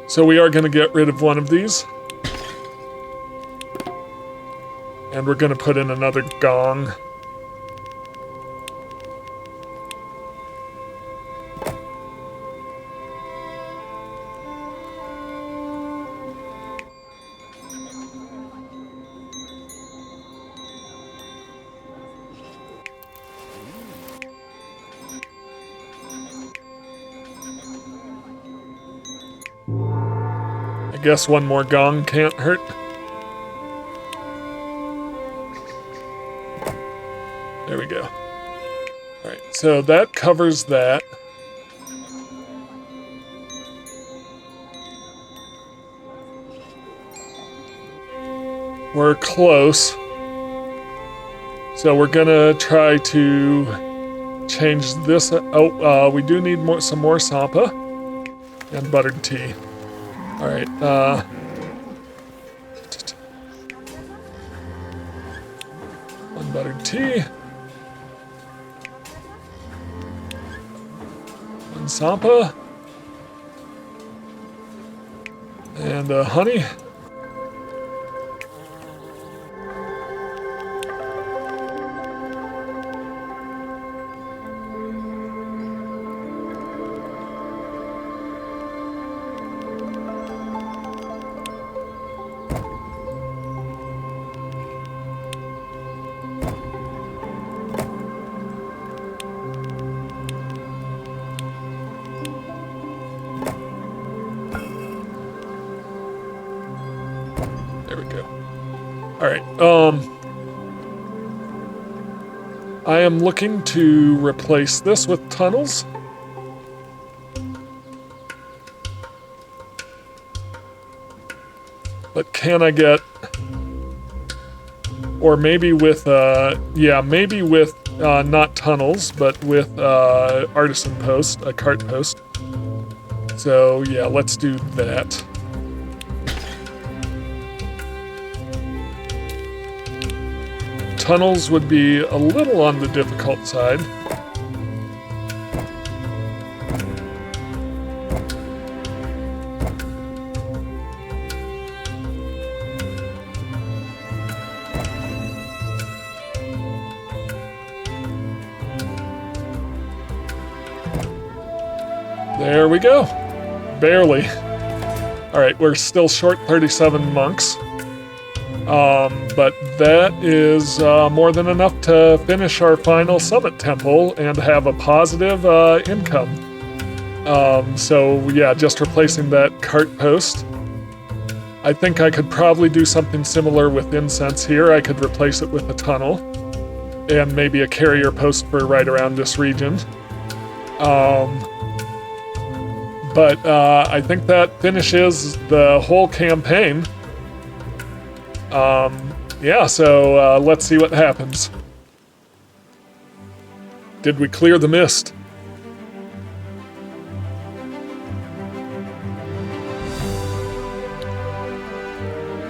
So we are going to get rid of one of these. And we're gonna put in another gong. I guess one more gong can't hurt. There we go. Alright, so that covers that. We're close. So we're gonna try to change this. We do need some more Sampa and buttered tea. All right. One buttered tea. One Sampa. And honey. I am looking to replace this with tunnels. But can I get, or maybe with, maybe with not tunnels, but with artisan post, a cart post. So yeah, let's do that. Tunnels would be a little on the difficult side. There we go. Barely. All right, we're still short 37 monks. But that is more than enough to finish our final summit temple and have a positive income. So yeah, just replacing that cart post. I think I could probably do something similar with incense here. I could replace it with a tunnel and maybe a carrier post for right around this region. But I think that finishes the whole campaign. Yeah, so let's see what happens. Did we clear the mist?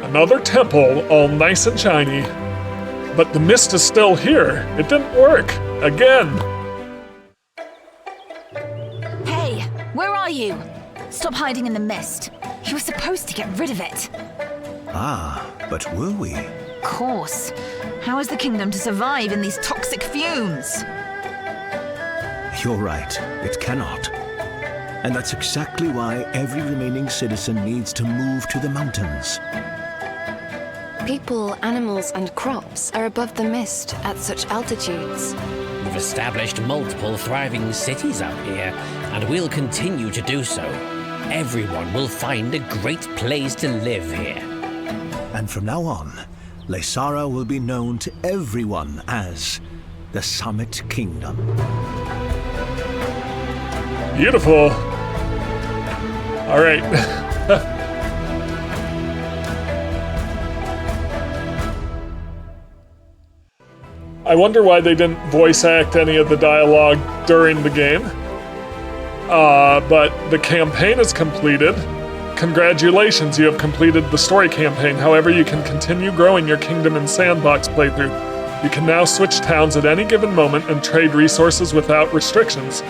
Another temple, all nice and shiny. But the mist is still here. It didn't work. Again. Hey, where are you? Stop hiding in the mist. You were supposed to get rid of it. Ah, but were we? Of course. How is the kingdom to survive in these toxic fumes? You're right, it cannot. And that's exactly why every remaining citizen needs to move to the mountains. People, animals, and crops are above the mist at such altitudes. We've established multiple thriving cities up here, and we'll continue to do so. Everyone will find a great place to live here. And from now on, Laysara will be known to everyone as the Summit Kingdom. Beautiful. All right. I wonder why they didn't voice act any of the dialogue during the game. But the campaign is completed. Congratulations, you have completed the story campaign. However, you can continue growing your kingdom in Sandbox playthrough. You can now switch towns at any given moment and trade resources without restrictions.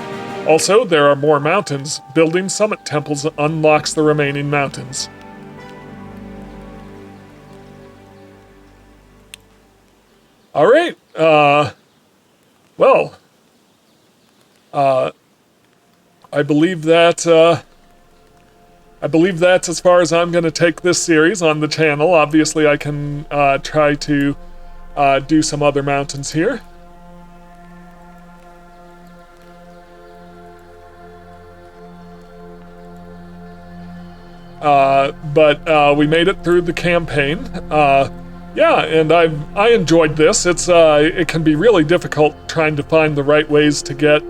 Also, there are more mountains. Building summit temples unlocks the remaining mountains. All right. Well, I believe that's as far as I'm going to take this series on the channel. Obviously, I can try to do some other mountains here. But we made it through the campaign. Yeah, and I enjoyed this. It can be really difficult trying to find the right ways to get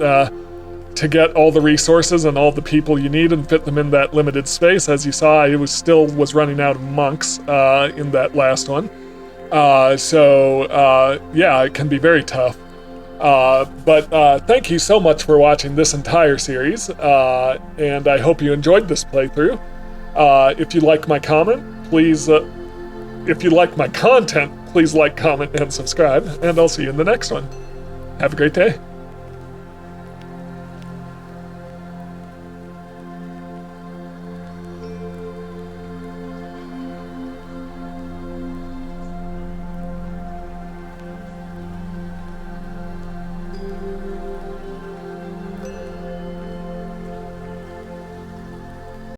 all the resources and all the people you need and fit them in that limited space. As you saw, I was running out of monks in that last one. Yeah, it can be very tough. But thank you so much for watching this entire series, and I hope you enjoyed this playthrough. If you like my comment, please, if you like my content, please like, comment, and subscribe, and I'll see you in the next one. Have a great day.